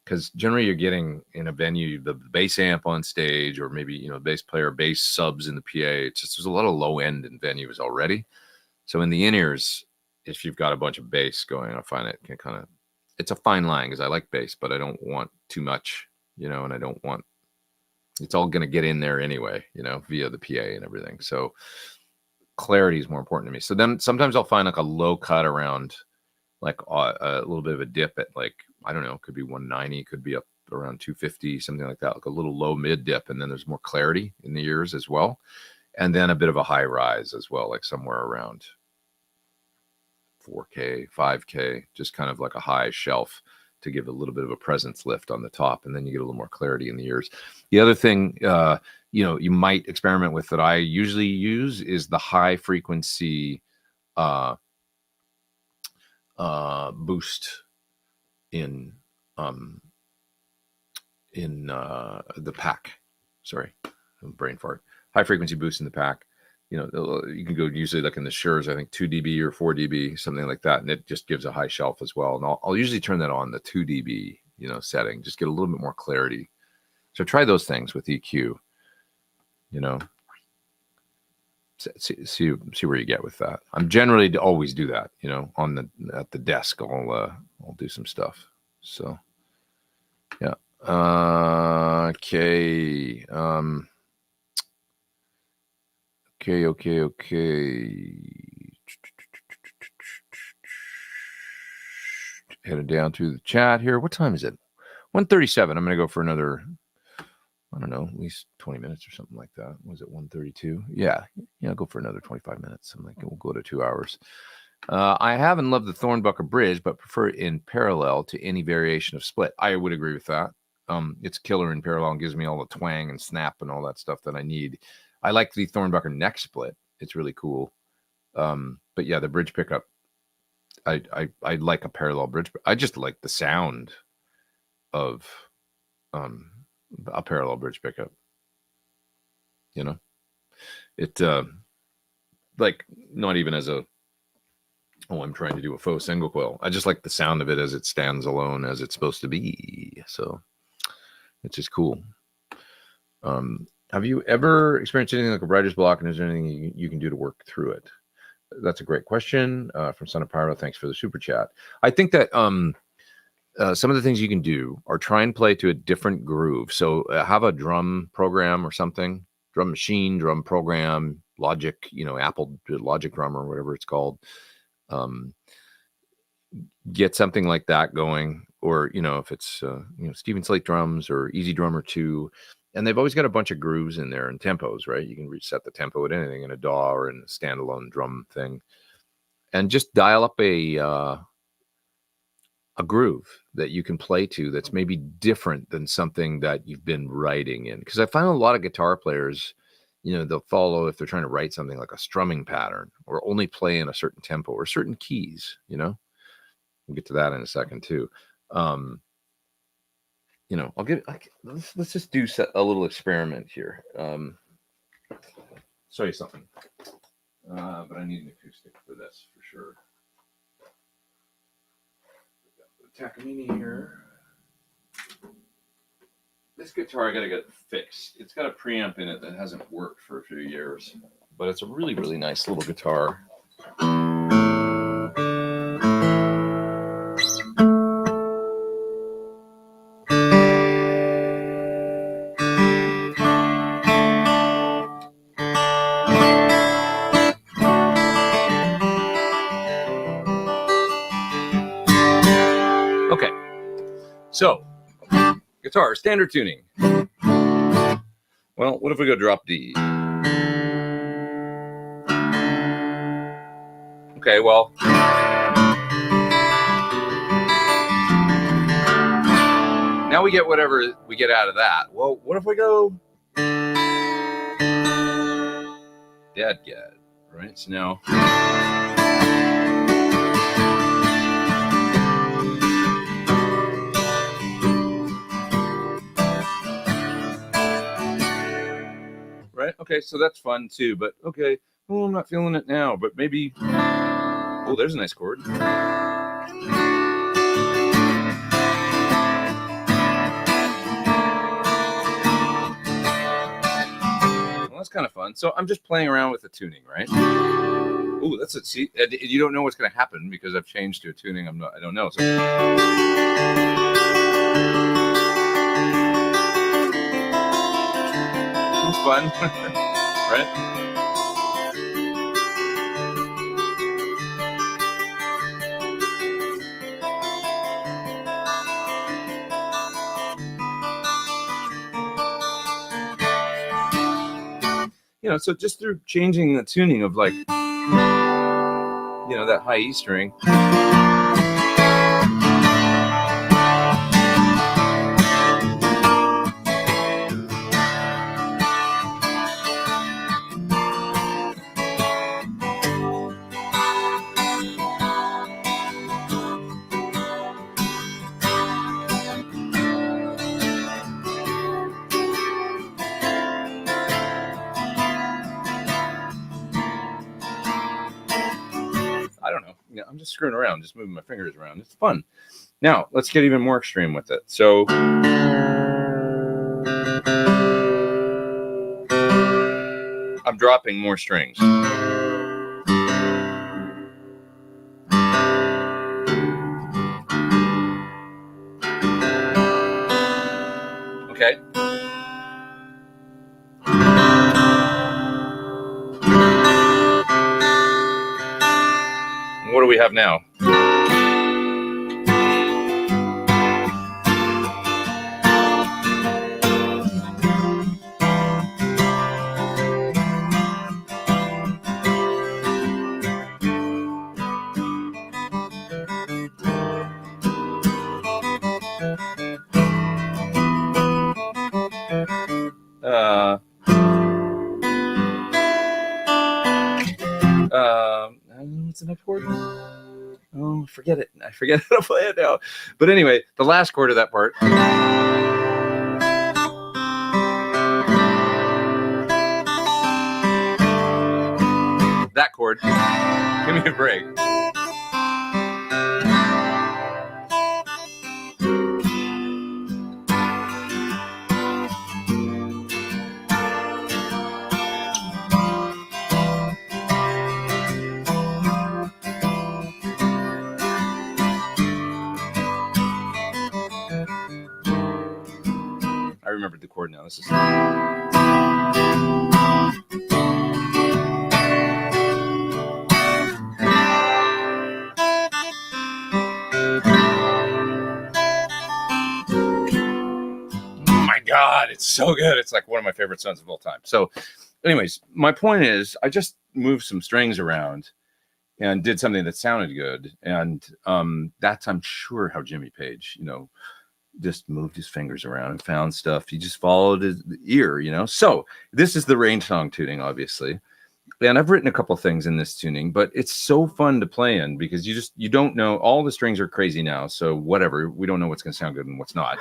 because generally you're getting in a venue the bass amp on stage, or maybe bass player, bass subs in the PA. It's just there's a lot of low end in venues already. So in the in-ears, if you've got a bunch of bass going, I find it can kind of, it's a fine line, because I like bass, but I don't want too much, and I don't want, it's all going to get in there anyway, via the PA and everything. So clarity is more important to me. So then sometimes I'll find like a low cut around like a little bit of a dip at like, I don't know, it could be 190, could be up around 250, something like that, like a little low mid dip. And then there's more clarity in the ears as well. And then a bit of a high rise as well, like somewhere around 4K, 5K, just kind of like a high shelf to give a little bit of a presence lift on the top, and then you get a little more clarity in the ears. The other thing, you might experiment with that I usually use is the high frequency boost in the pack. Sorry, brain fart. High frequency boost in the pack. You can go usually like in the Sures, I think 2 dB or 4 dB, something like that. And it just gives a high shelf as well. And I'll usually turn that on the 2 dB, setting, just get a little bit more clarity. So try those things with EQ, see where you get with that. I'm generally always do that, at the desk, I'll do some stuff. So yeah. Okay. Okay. Headed down through the chat here. What time is it? 1:37. I'm going to go for another, I don't know, at least 20 minutes or something like that. Was it 1:32? Yeah, I'll go for another 25 minutes. I'm like, we'll go to 2 hours. I haven't loved the Thornbucker bridge, but prefer it in parallel to any variation of split. I would agree with that. It's killer in parallel and gives me all the twang and snap and all that stuff that I need. I like the Thornbucker neck split. It's really cool. But yeah, the bridge pickup, I like a parallel bridge. I just like the sound of a parallel bridge pickup. It like not even as a, I'm trying to do a faux single coil. I just like the sound of it as it stands alone, as it's supposed to be. So it's just cool. Have you ever experienced anything like a writer's block, and is there anything you can do to work through it? That's a great question from Son of Pyro. Thanks for the super chat. I think that some of the things you can do are try and play to a different groove. So have a drum program or something, drum machine, drum program, Logic, Apple Logic Drum or whatever it's called. Get something like that going, or if it's Stephen Slate drums or Easy Drummer 2. And they've always got a bunch of grooves in there and tempos, right? You can reset the tempo at anything in a DAW or in a standalone drum thing, and just dial up a groove that you can play to that's maybe different than something that you've been writing in. Because I find a lot of guitar players, they'll follow, if they're trying to write something like a strumming pattern, or only play in a certain tempo or certain keys. We'll get to that in a second too. I'll get, let's just do a little experiment here. Show you something. But I need an acoustic for this for sure. Takamine here. This guitar I gotta get fixed. It's got a preamp in it that hasn't worked for a few years, but it's a really, really nice little guitar. So, guitar, standard tuning. Well, what if we go drop D? Okay, well, now we get whatever we get out of that. Well, what if we go Dadgad, right? So now, right? Okay, so that's fun too, but okay, well, I'm not feeling it now, but maybe, oh, there's a nice chord. Well, that's kind of fun. So I'm just playing around with the tuning, right? Oh, that's it. See, you don't know what's going to happen because I've changed to a tuning. I don't know. So. It's fun, right? You know, so just through changing the tuning of like, you know, that high E string. I don't know. Yeah, I'm just screwing around, just moving my fingers around. It's fun. Now, let's get even more extreme with it. So, I'm dropping more strings. Okay. What do we have now? What's the next chord? Oh, forget it. I forget how to play it now. But anyway, the last chord of that part. That chord. Give me a break. I remembered the chord now. This is. Oh my God, it's so good. It's like one of my favorite songs of all time. So, anyways, my point is, I just moved some strings around and did something that sounded good, and that's, I'm sure, how Jimmy Page, you know, just moved his fingers around and found stuff. He just followed his ear, you know. So this is the rain song tuning, obviously, and I've written a couple things in this tuning, but it's so fun to play in because you don't know. All the strings are crazy now, so whatever, we don't know what's going to sound good and what's not.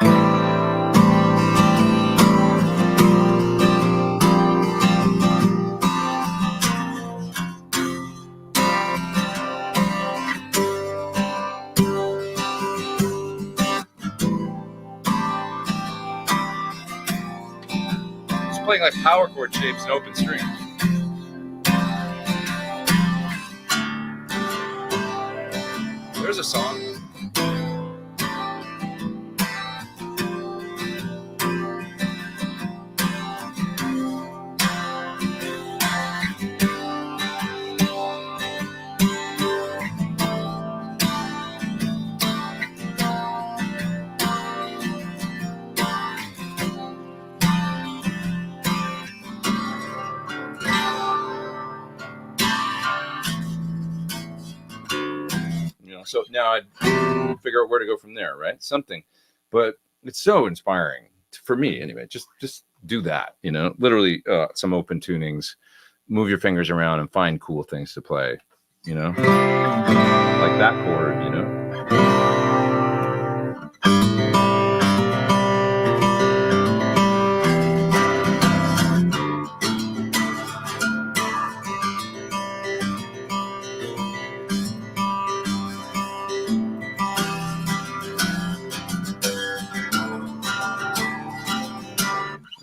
Playing like power chord shapes and open strings. There's a song. So now I'd figure out where to go from there, right? Something, but it's so inspiring for me anyway. Just do that, literally some open tunings, move your fingers around and find cool things to play, like that chord,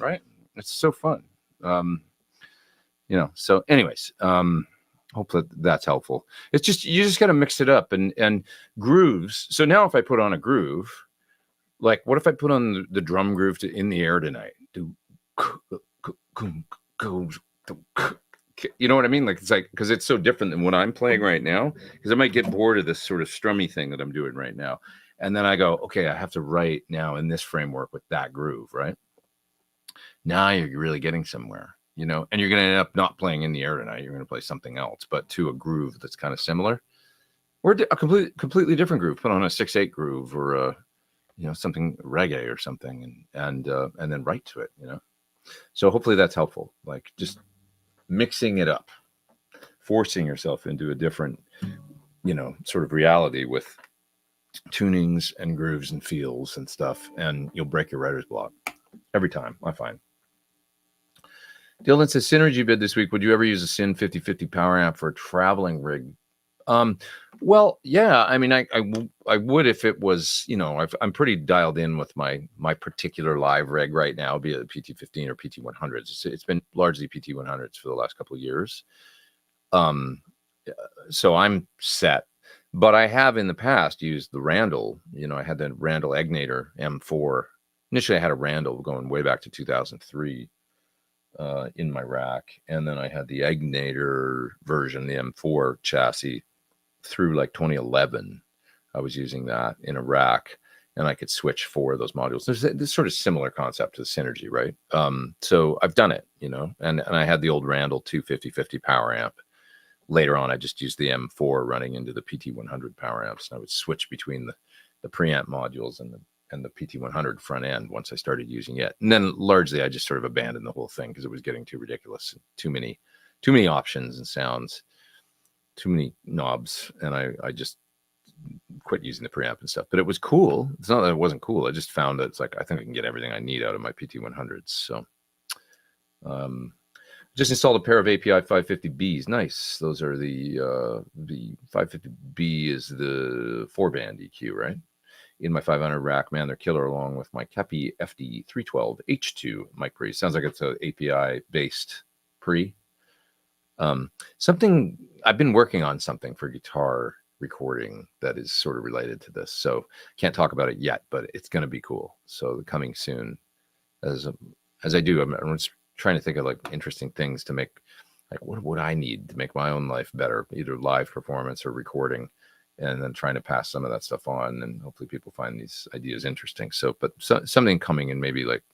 right? It's so fun. So anyways, hopefully that's helpful. It's just, you just got to mix it up and grooves. So now if I put on a groove, like what if I put on the drum groove to In the Air Tonight? You know what I mean? Like, it's like, because it's so different than what I'm playing right now, because I might get bored of this sort of strummy thing that I'm doing right now. And then I go, okay, I have to write now in this framework with that groove, right? Now you're really getting somewhere, and you're going to end up not playing In the Air Tonight. You're going to play something else, but to a groove that's kind of similar, or a completely different groove. Put on a 6/8 groove or something reggae or something, and then write to it. So hopefully that's helpful. Like just mixing it up, forcing yourself into a different, sort of reality with tunings and grooves and feels and stuff, and you'll break your writer's block every time, I find. Dylan says, synergy bid this week. Would you ever use a Syn 5050 power amp for a traveling rig? Well, yeah. I mean, I would if it was, I'm pretty dialed in with my particular live rig right now, be it PT15 or PT100s. It's been largely PT100s for the last couple of years. So I'm set. But I have in the past used the Randall. I had the Randall Egnator M4. Initially, I had a Randall going way back to 2003 in my rack. And then I had the Egnator version, the M4 chassis, through like 2011. I was using that in a rack, and I could switch 4 of those modules. There's this sort of similar concept to the Synergy, right? So I've done it, and I had the old Randall 250/50 power amp. Later on, I just used the M4 running into the PT100 power amps, and I would switch between the preamp modules and the PT100 front end once I started using it. And then largely I just sort of abandoned the whole thing because it was getting too ridiculous, too many options and sounds, too many knobs, and I just quit using the preamp and stuff. But it was cool. It's not that it wasn't cool. I just found that it's like, I think I can get everything I need out of my PT100s. So just installed a pair of API 550Bs. Nice. Those are the 550B is the 4-band EQ, right? In my 500 rack, man, they're killer, along with my Kepi FD312 H2 mic pre. Sounds like it's an API based pre. Something I've been working on, something for guitar recording that is sort of related to this. So can't talk about it yet, but it's going to be cool. So coming soon, as I do, I'm just trying to think of like interesting things to make, like what would I need to make my own life better, either live performance or recording, and then trying to pass some of that stuff on, and hopefully people find these ideas interesting. So, but something coming in maybe like,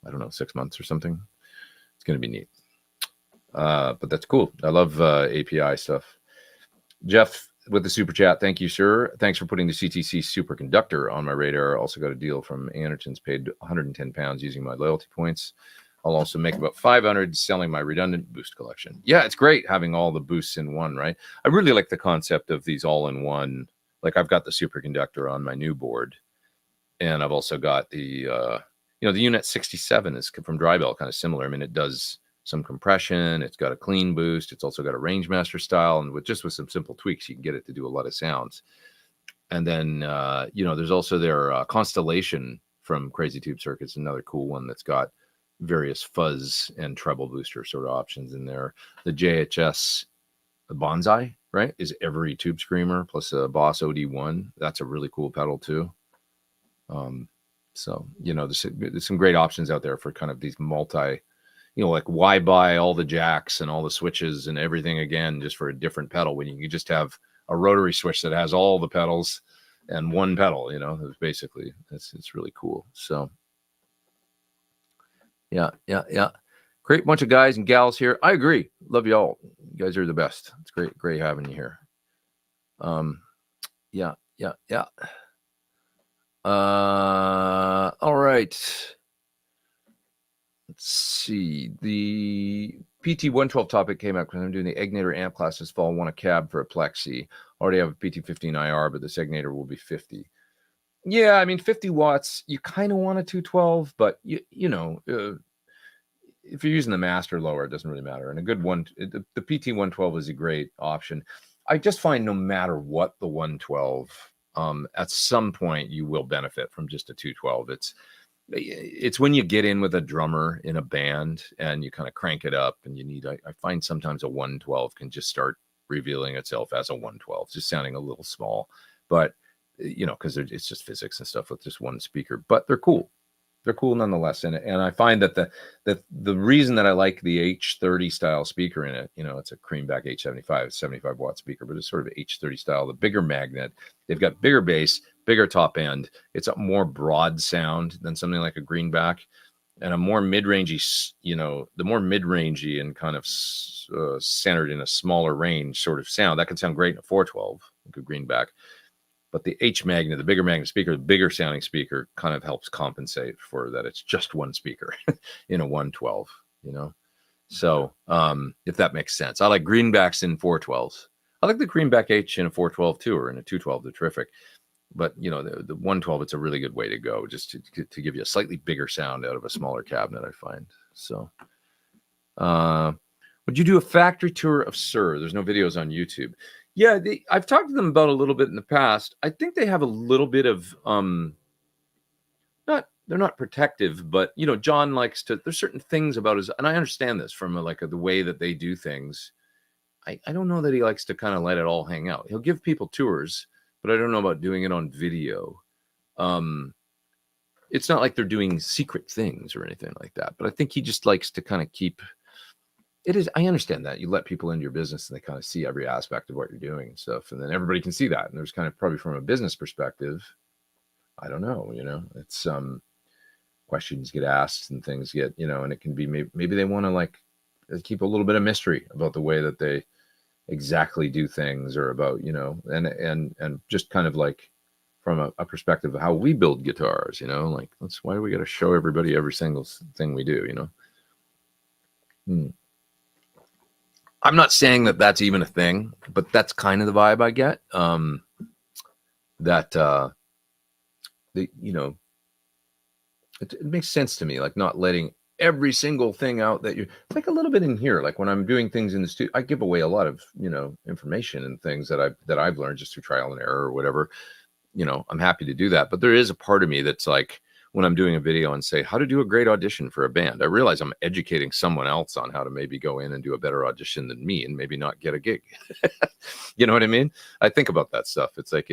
I don't know, 6 months or something. It's going to be neat. But that's cool. I love API stuff. Jeff with the super chat. Thank you, sir. Thanks for putting the CTC superconductor on my radar. Also got a deal from Anderton's, paid 110 pounds using my loyalty points. I'll also make about 500 selling my redundant boost collection. Yeah, it's great having all the boosts in one, right? I really like the concept of these all in one. Like I've got the superconductor on my new board, and I've also got the, the Unit 67 is from Drybell, kind of similar. I mean, it does some compression. It's got a clean boost. It's also got a Rangemaster style, and with some simple tweaks, you can get it to do a lot of sounds. And then, there's also their Constellation from Crazy Tube Circuits, another cool one that's got various fuzz and treble booster sort of options in there. The JHS Bonsai, right, is every Tube Screamer plus a Boss OD1. That's a really cool pedal too. So there's some great options out there for kind of these multi, like why buy all the jacks and all the switches and everything again just for a different pedal when you can just have a rotary switch that has all the pedals and one pedal. It's basically, it's really cool. So yeah. Great bunch of guys and gals here. I agree. Love you all. You guys are the best. It's great having you here. Yeah. All right. Let's see. The PT-112 topic came up because I'm doing the Egnator amp class this fall. Want a cab for a Plexi. Already have a PT-15 IR, but this Egnator will be 50. Yeah, I mean 50 watts. You kind of want a 212, but you know, if you're using the master lower, it doesn't really matter. And a good one, the PT-112 is a great option. I just find no matter what the 112, at some point you will benefit from just a 212. It's when you get in with a drummer in a band and you kind of crank it up and you need, I find sometimes a 112 can just start revealing itself as a 112, just sounding a little small, but you know, because it's just physics and stuff with just one speaker, but they're cool. They're cool nonetheless. And I find that the reason that I like the H30 style speaker in it, you know, it's a Creamback H75, 75 watt speaker, but it's sort of H30 style, the bigger magnet. They've got bigger bass, bigger top end. It's a more broad sound than something like a Greenback, and a more mid-rangey, you know, the more mid-rangey and kind of centered in a smaller range sort of sound. That can sound great in a 412, like a Greenback. But the H magnet, the bigger magnet speaker, the bigger sounding speaker kind of helps compensate for that. It's just one speaker in a 112, you know? So if that makes sense, I like Greenbacks in 412s. I like the Greenback H in a 412 too, or in a 212, they're terrific. But you know, the 112, it's a really good way to go, just to give you a slightly bigger sound out of a smaller cabinet, I find. So would you do a factory tour of Sir? There's no videos on YouTube. Yeah, I've talked to them about a little bit in the past. I think they have a little bit of they're not protective, but you know, John likes to. There's certain things about his, and I understand this from the way that they do things. I don't know that he likes to kind of let it all hang out. He'll give people tours, but I don't know about doing it on video. It's not like they're doing secret things or anything like that, but I think he just likes to kind of keep. It is. I understand that you let people into your business and they kind of see every aspect of what you're doing and stuff, and then everybody can see that. And there's kind of probably from a business perspective, I don't know. You know, it's questions get asked and things get, you know, and it can be maybe they want to like keep a little bit of mystery about the way that they exactly do things, or about, you know, and just kind of like from a perspective of how we build guitars, you know, like why do we got to show everybody every single thing we do, you know? I'm not saying that that's even a thing, but that's kind of the vibe I get. You know, it makes sense to me, like not letting every single thing out that it's like a little bit in here. Like when I'm doing things in the studio, I give away a lot of, you know, information and things that I've learned just through trial and error or whatever. You know, I'm happy to do that. But there is a part of me that's like, when I'm doing a video and say how to do a great audition for a band, I realize I'm educating someone else on how to maybe go in and do a better audition than me and maybe not get a gig. You know what I mean? I think about that stuff. It's like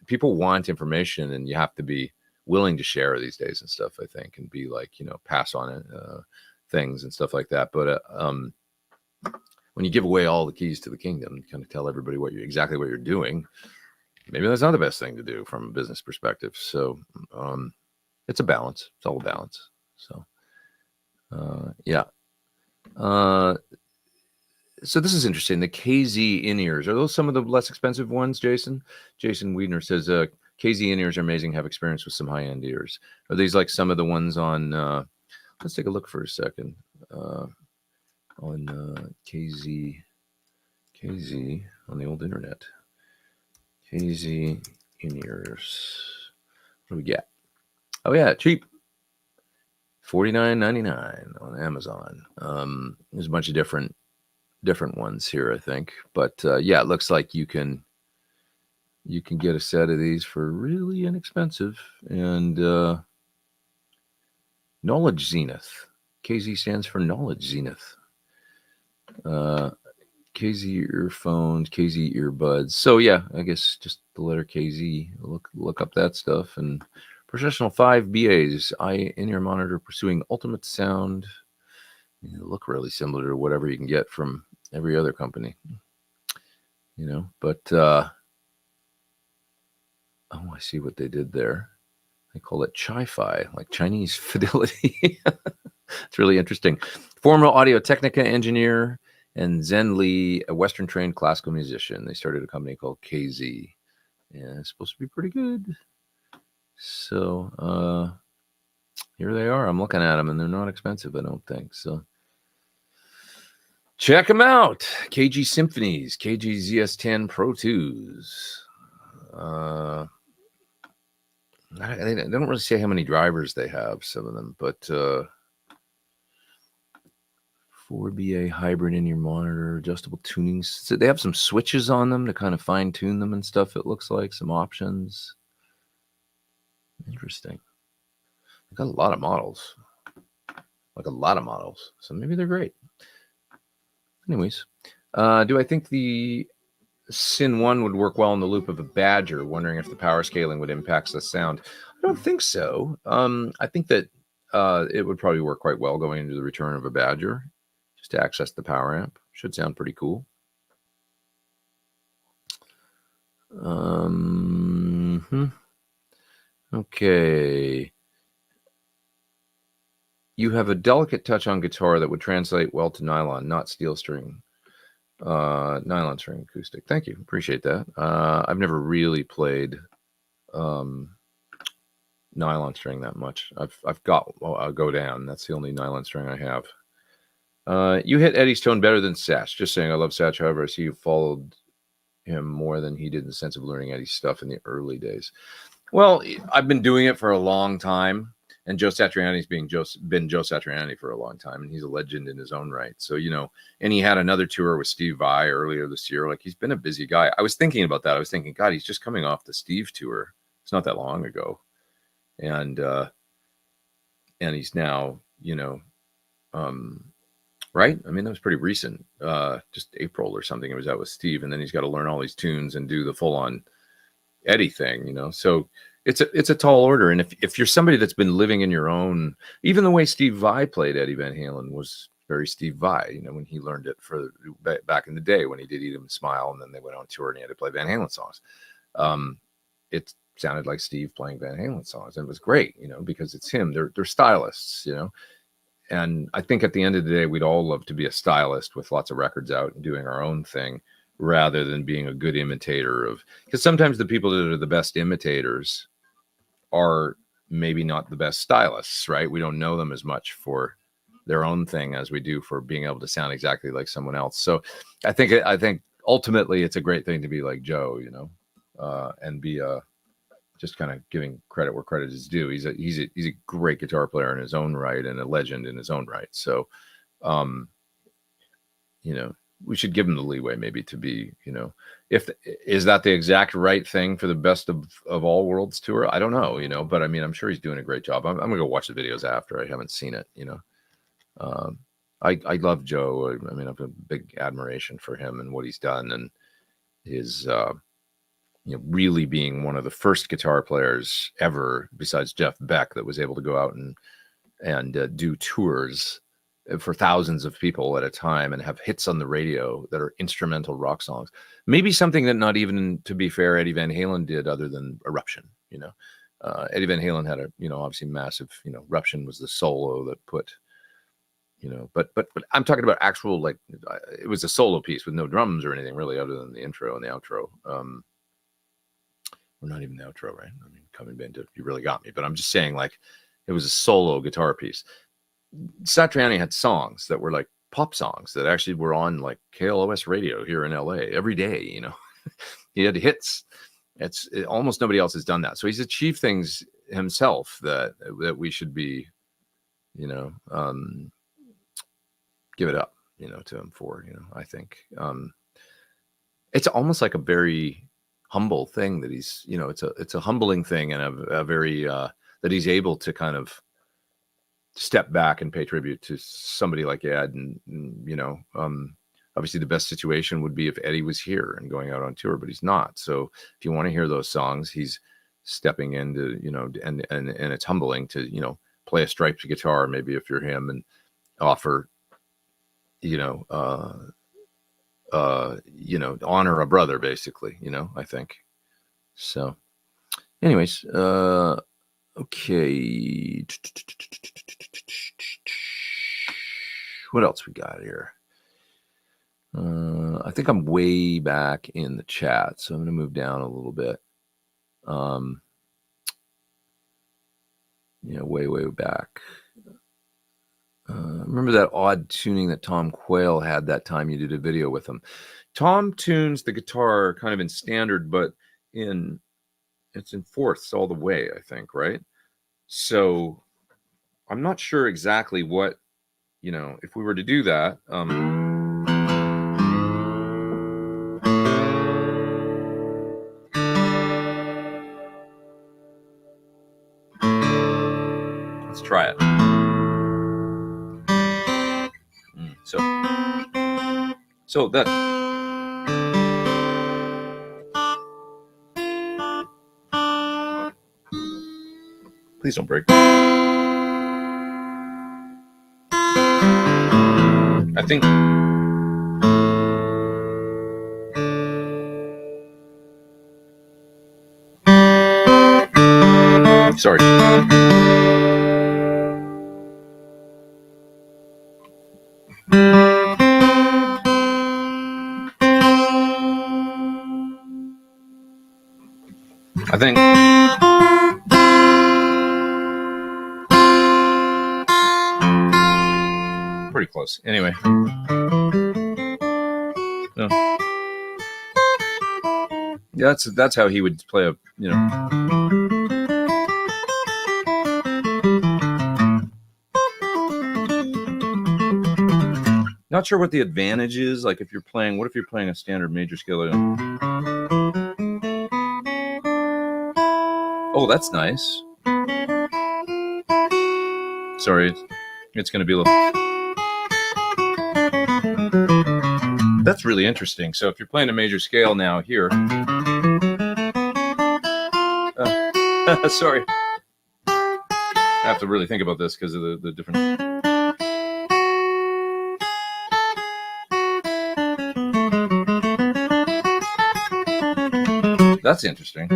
people want information and you have to be willing to share these days and stuff, I think, and be like, you know, pass on it, things and stuff like that. But when you give away all the keys to the kingdom, you kind of tell everybody exactly what you're doing, maybe that's not the best thing to do from a business perspective. So it's a balance. It's all a balance. So, yeah. So this is interesting. The KZ in-ears, are those some of the less expensive ones, Jason? Jason Wiedner says, KZ in-ears are amazing, have experience with some high-end ears. Are these like some of the ones on, let's take a look for a second, on KZ on the old internet. KZ in-ears. What do we get? Oh yeah, cheap. $49.99 on Amazon. There's a bunch of different ones here, I think. But yeah, it looks like you can get a set of these for really inexpensive. And Knowledge Zenith. KZ stands for Knowledge Zenith. KZ earphones, KZ earbuds. So yeah, I guess just the letter KZ. Look up that stuff. And Professional 5 BAs, in-ear monitor pursuing ultimate sound. You know, look really similar to whatever you can get from every other company. You know, but oh, I see what they did there. They call it Chi-Fi, like Chinese fidelity. It's really interesting. Former Audio Technica engineer, and Zen Lee, a Western trained classical musician. They started a company called KZ. and it's supposed to be pretty good. So here they are. I'm looking at them, and they're not expensive, I don't think. So check them out. KG Symphonies, KG ZS10 Pro 2s. They don't really say how many drivers they have, some of them, but 4BA hybrid in your monitor, adjustable tunings. So they have some switches on them to kind of fine tune them and stuff. It looks like some options. Interesting. They've got a lot of models, So maybe they're great. Anyways, do I think the Sin 1 would work well in the loop of a Badger? Wondering if the power scaling would impact the sound. I don't think so. I think that it would probably work quite well going into the return of a Badger, just to access the power amp. Should sound pretty cool. Okay. You have a delicate touch on guitar that would translate well to nylon, not steel string. Nylon string acoustic. Thank you. Appreciate that. I've never really played nylon string that much. I've got a Go Down. That's the only nylon string I have. You hit Eddie's tone better than Satch. Just saying, I love Satch. However, I see you followed him more than he did in the sense of learning Eddie's stuff in the early days. Well, I've been doing it for a long time, and Joe Satriani's been Joe Satriani for a long time, and he's a legend in his own right. So, and he had another tour with Steve Vai earlier this year. Like, he's been a busy guy. I was thinking about that. I was thinking, God, he's just coming off the Steve tour. It's not that long ago. And he's now, right? I mean, that was pretty recent, just April or something. It was out with Steve, and then he's got to learn all these tunes and do the full-on Eddie thing, So it's a tall order. And if you're somebody that's been living in your own, even the way Steve Vai played Eddie Van Halen was very Steve Vai, when he learned it back in the day when he did Eat 'Em and Smile, and then they went on tour and he had to play Van Halen songs. It sounded like Steve playing Van Halen songs, and it was great, because it's him. They're stylists, And I think at the end of the day, we'd all love to be a stylist with lots of records out and doing our own thing, rather than being a good imitator of, because sometimes the people that are the best imitators are maybe not the best stylists, right? We don't know them as much for their own thing as we do for being able to sound exactly like someone else. So I think ultimately it's a great thing to be like Joe, and be just kind of giving credit where credit is due. He's a great guitar player in his own right and a legend in his own right. So, we should give him the leeway maybe to be, is that the exact right thing for the Best of All Worlds tour? I don't know, but I mean, I'm sure he's doing a great job. I'm gonna go watch the videos after. I haven't seen it, I love Joe. I mean, I have a big admiration for him and what he's done, and his, really being one of the first guitar players ever, besides Jeff Beck, that was able to go out and do tours for thousands of people at a time and have hits on the radio that are instrumental rock songs. Maybe something that not even, to be fair, Eddie Van Halen did, other than Eruption. Eddie Van Halen had a, obviously massive, Eruption was the solo that put, but I'm talking about actual, like, it was a solo piece with no drums or anything really, other than the intro and the outro. Or not even the outro, right? I mean, coming into, you really got me, but I'm just saying, like, it was a solo guitar piece. Satriani had songs that were like pop songs that actually were on like KLOS radio here in LA every day. He had hits. Almost nobody else has done that. So he's achieved things himself that we should be, give it up, to him for, I think. It's almost like a very humble thing that he's, it's a humbling thing, and a very, that he's able to kind of step back and pay tribute to somebody like Ed. And obviously the best situation would be if Eddie was here and going out on tour, but he's not. So if you want to hear those songs, he's stepping into, and it's humbling to, play a striped guitar, maybe if you're him, and offer, honor a brother, basically, I think. So anyways, okay. What else we got here? I think I'm way back in the chat, so I'm going to move down a little bit. Way back. Remember that odd tuning that Tom Quayle had that time you did a video with him. Tom tunes the guitar kind of in standard, but it's in fourths all the way, I think, right? So I'm not sure exactly what, if we were to do that. Let's try it. So that. Please don't break. I think. Sorry. I think. Pretty close. Anyway. No. Yeah, that's how he would play a. Not sure what the advantage is. Like if you're playing, what if you're playing a standard major scale? Oh, that's nice. Sorry, it's going to be a little. That's really interesting. So if you're playing a major scale now here. Sorry. I have to really think about this because of the different. That's interesting.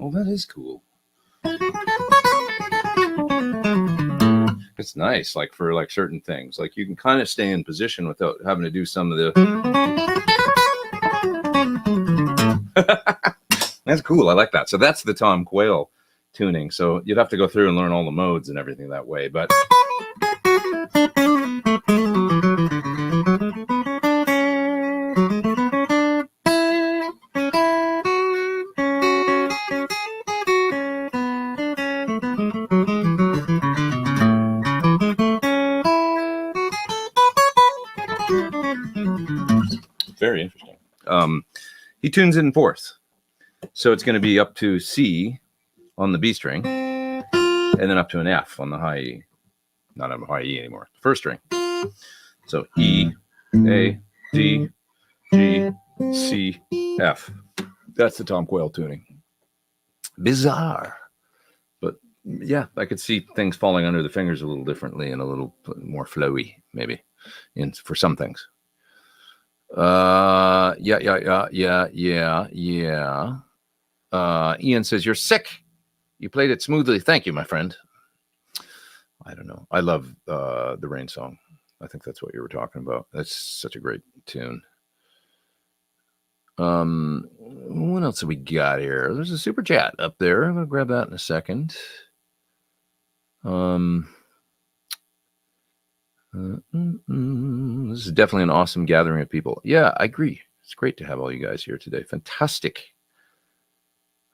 Oh, that is cool. It's nice, like for like certain things. Like you can kind of stay in position without having to do some of the. That's cool. I like that. So that's the Tom Quayle tuning. So you'd have to go through and learn all the modes and everything that way. But very interesting. He tunes in fourth. So it's going to be up to C on the B string, and then up to an F on the high E. Not on high E anymore. First string. So E, A, D, G, C, F. That's the Tom Quayle tuning. Bizarre. But yeah, I could see things falling under the fingers a little differently and a little more flowy, maybe, for some things. Yeah. Ian says, you're sick. You played it smoothly. Thank you, my friend. I don't know. I love the Rain song. I think that's what you were talking about. That's such a great tune. What else have we got here? There's a super chat up there. I'm going to grab that in a second. This is definitely an awesome gathering of people. Yeah, I agree. It's great to have all you guys here today. Fantastic.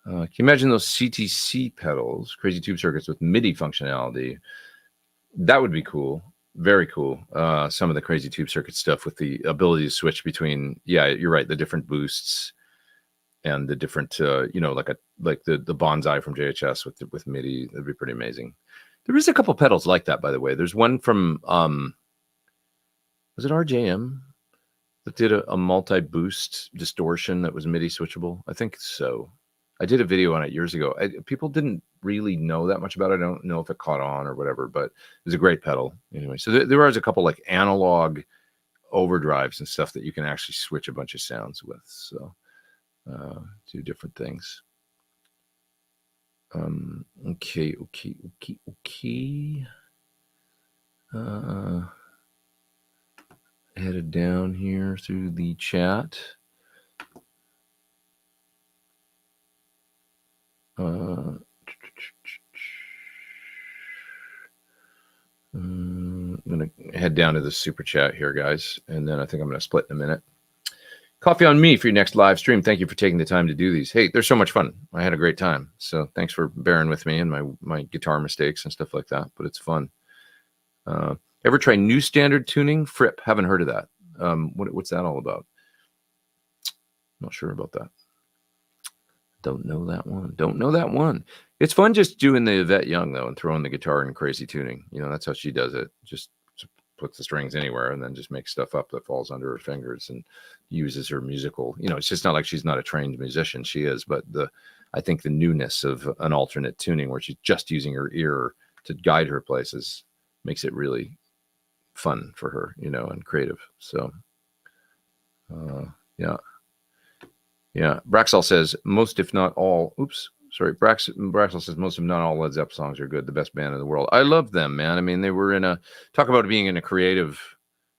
Can you imagine those CTC pedals, crazy tube circuits with MIDI functionality? That would be cool. Very cool. Some of the crazy tube circuit stuff with the ability to switch between, yeah, you're right, the different boosts and the different, like the Bonsai from JHS with MIDI. That'd be pretty amazing. There is a couple pedals like that, by the way. There's one from, was it RJM that did a multi-boost distortion that was MIDI switchable? I think so. I did a video on it years ago. People didn't really know that much about it. I don't know if it caught on or whatever, but it was a great pedal anyway. So there was a couple like analog overdrives and stuff that you can actually switch a bunch of sounds with. So do different things. Okay. Headed down here through the chat. I'm going to head down to the super chat here, guys, and then I think I'm going to split in a minute. Coffee on me for your next live stream. Thank you for taking the time to do these. Hey, they're so much fun. I had a great time. So thanks for bearing with me and my guitar mistakes and stuff like that, but it's fun. Ever try new standard tuning? Fripp, haven't heard of that. What's that all about? Not sure about that. Don't know that one. It's fun just doing the Yvette Young, though, and throwing the guitar in crazy tuning. You know, that's how she does it. Just puts the strings anywhere and then just makes stuff up that falls under her fingers and uses her musical. You know, it's just not like she's not a trained musician. She is, but I think the newness of an alternate tuning where she's just using her ear to guide her places makes it really fun for her, you know, and creative. So, yeah. Braxall says most, if not all. Braxall says most, if not all, Led Zeppelin songs are good. The best band in the world. I love them, man. I mean, they were talk about being in a creative,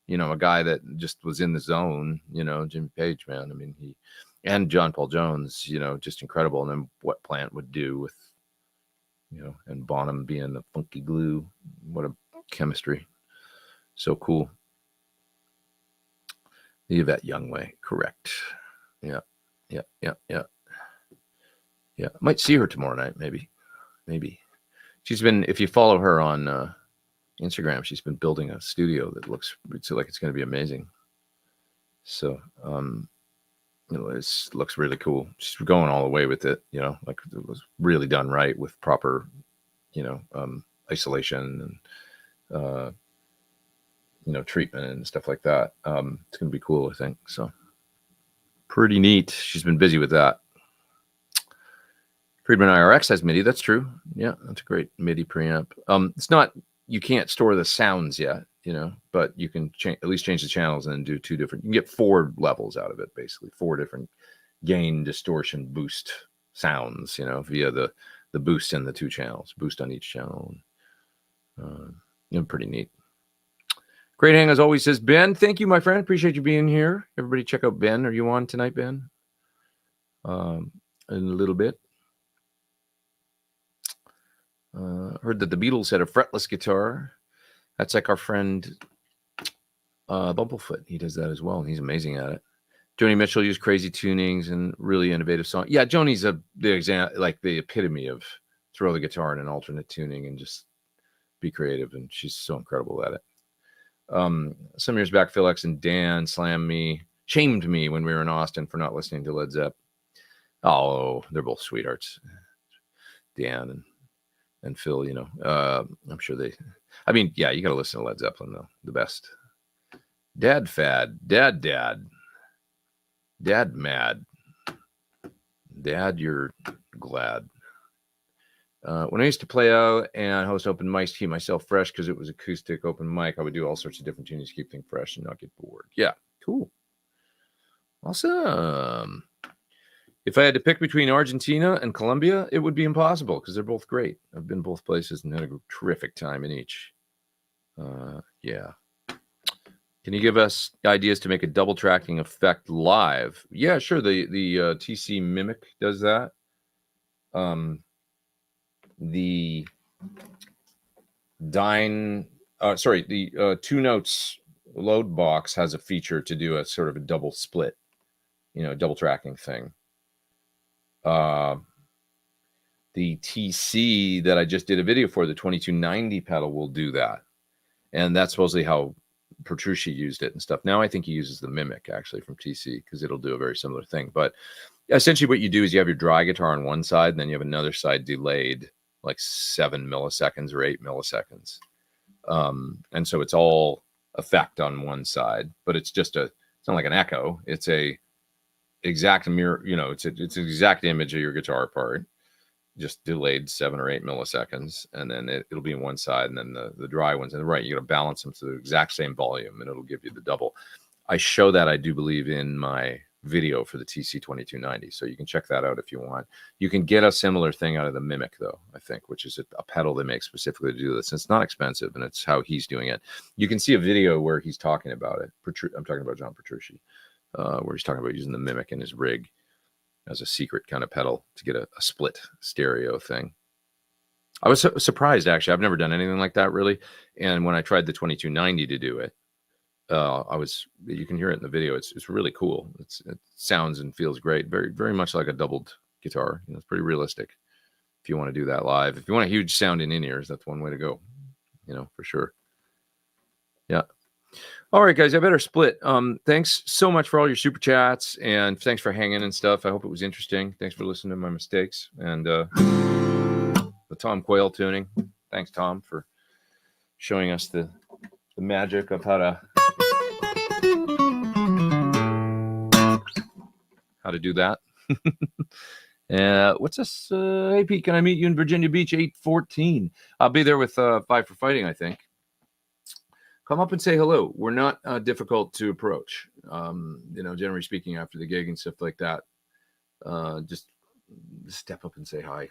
you know, a guy that just was in the zone. You know, Jimmy Page, man. I mean, he and John Paul Jones, you know, just incredible. And then what Plant would do with, you know, and Bonham being the funky glue. What a chemistry. So cool. The Yvette Young way. Correct. Yeah. Might see her tomorrow night, maybe. She's been, if you follow her on Instagram, she's been building a studio that looks like it's going to be amazing. So, you know, it looks really cool. She's going all the way with it, you know, like it was really done right with proper, you know, isolation and, you know, treatment and stuff like that. It's going to be cool, I think. So pretty neat. She's been busy with that. Friedman IRX has MIDI. That's true. Yeah, that's a great MIDI preamp. It's not, you can't store the sounds yet, you know, but you can at least change the channels and then do two different, you can get 4 levels out of it, basically 4 different gain, distortion, boost sounds, you know, via the boost in the 2 channels, boost on each channel. You know, pretty neat. Great hang as always, says Ben. Thank you, my friend. Appreciate you being here. Everybody check out Ben. Are you on tonight, Ben? In a little bit. Heard that the Beatles had a fretless guitar. That's like our friend Bumblefoot. He does that as well, and he's amazing at it. Joni Mitchell used crazy tunings and really innovative songs. Yeah, Joni's the epitome of throw the guitar in an alternate tuning and just be creative, and she's so incredible at it. Some years back, Phil X and Dan shamed me when we were in Austin for not listening to Led Zepp. Oh, they're both sweethearts, Dan and Phil. You know, I'm sure I mean, yeah, you got to listen to Led Zeppelin though. The best. Dad fad, dad mad, dad you're glad. When I used to play out and host open mics to keep myself fresh because it was acoustic open mic, I would do all sorts of different tunings to keep things fresh and not get bored. Yeah, cool. Awesome. If I had to pick between Argentina and Colombia, it would be impossible because they're both great. I've been both places and had a terrific time in each. Yeah. Can you give us ideas to make a double tracking effect live? Yeah, sure. The TC Mimic does that. The 2 Notes load box has a feature to do a sort of a double split, you know, double tracking thing. The TC that I just did a video for, the 2290 pedal, will do that. And that's supposedly how Petrucci used it and stuff. Now I think he uses the Mimic actually from TC because it'll do a very similar thing. But essentially what you do is you have your dry guitar on one side and then you have another side delayed like 7 milliseconds or 8 milliseconds. And so it's all effect on one side, but it's not like an echo. It's a exact mirror, you know, it's an exact image of your guitar part, just delayed 7 or 8 milliseconds. And then it'll be in one side and then the dry ones on the right. You got to balance them to the exact same volume and it'll give you the double. I show that, I do believe, in my video for the TC2290. So you can check that out if you want. You can get a similar thing out of the Mimic, though, I think, which is a pedal they make specifically to do this. And it's not expensive, and it's how he's doing it. You can see a video where he's talking about it. I'm talking about John Petrucci, where he's talking about using the Mimic in his rig as a secret kind of pedal to get a split stereo thing. I was surprised, actually. I've never done anything like that, really. And when I tried the 2290 to do it, you can hear it in the video. It's really cool. It sounds and feels great. Very, very much like a doubled guitar. You know, it's pretty realistic if you want to do that live. If you want a huge sound in in-ears, that's one way to go, you know, for sure. Yeah. All right, guys, I better split. Thanks so much for all your super chats, and thanks for hanging and stuff. I hope it was interesting. Thanks for listening to my mistakes and the Tom Quayle tuning. Thanks, Tom, for showing us the magic of how to do that. What's this? Hey, Pete, can I meet you in Virginia Beach 8/14? I'll be there with Five for Fighting, I think. Come up and say hello. We're not difficult to approach. You know, generally speaking, after the gig and stuff like that, just step up and say hi.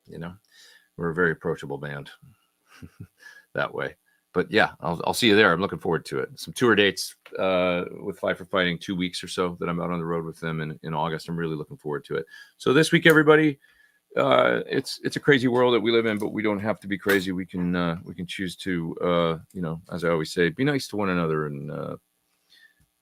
You know, we're a very approachable band that way. But yeah, I'll see you there. I'm looking forward to it. Some tour dates with Five for Fighting, 2 weeks or so that I'm out on the road with them in August. I'm really looking forward to it. So this week, everybody, it's a crazy world that we live in, but we don't have to be crazy. We can choose to, you know, as I always say, be nice to one another, and I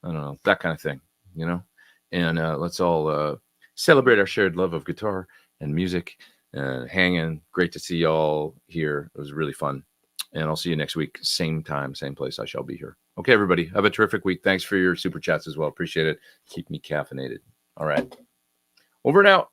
don't know, that kind of thing, you know. And let's all celebrate our shared love of guitar and music and hanging. Great to see y'all here. It was really fun. And I'll see you next week, same time, same place. I shall be here. Okay, everybody, have a terrific week. Thanks for your super chats as well. Appreciate it. Keep me caffeinated. All right, over and out.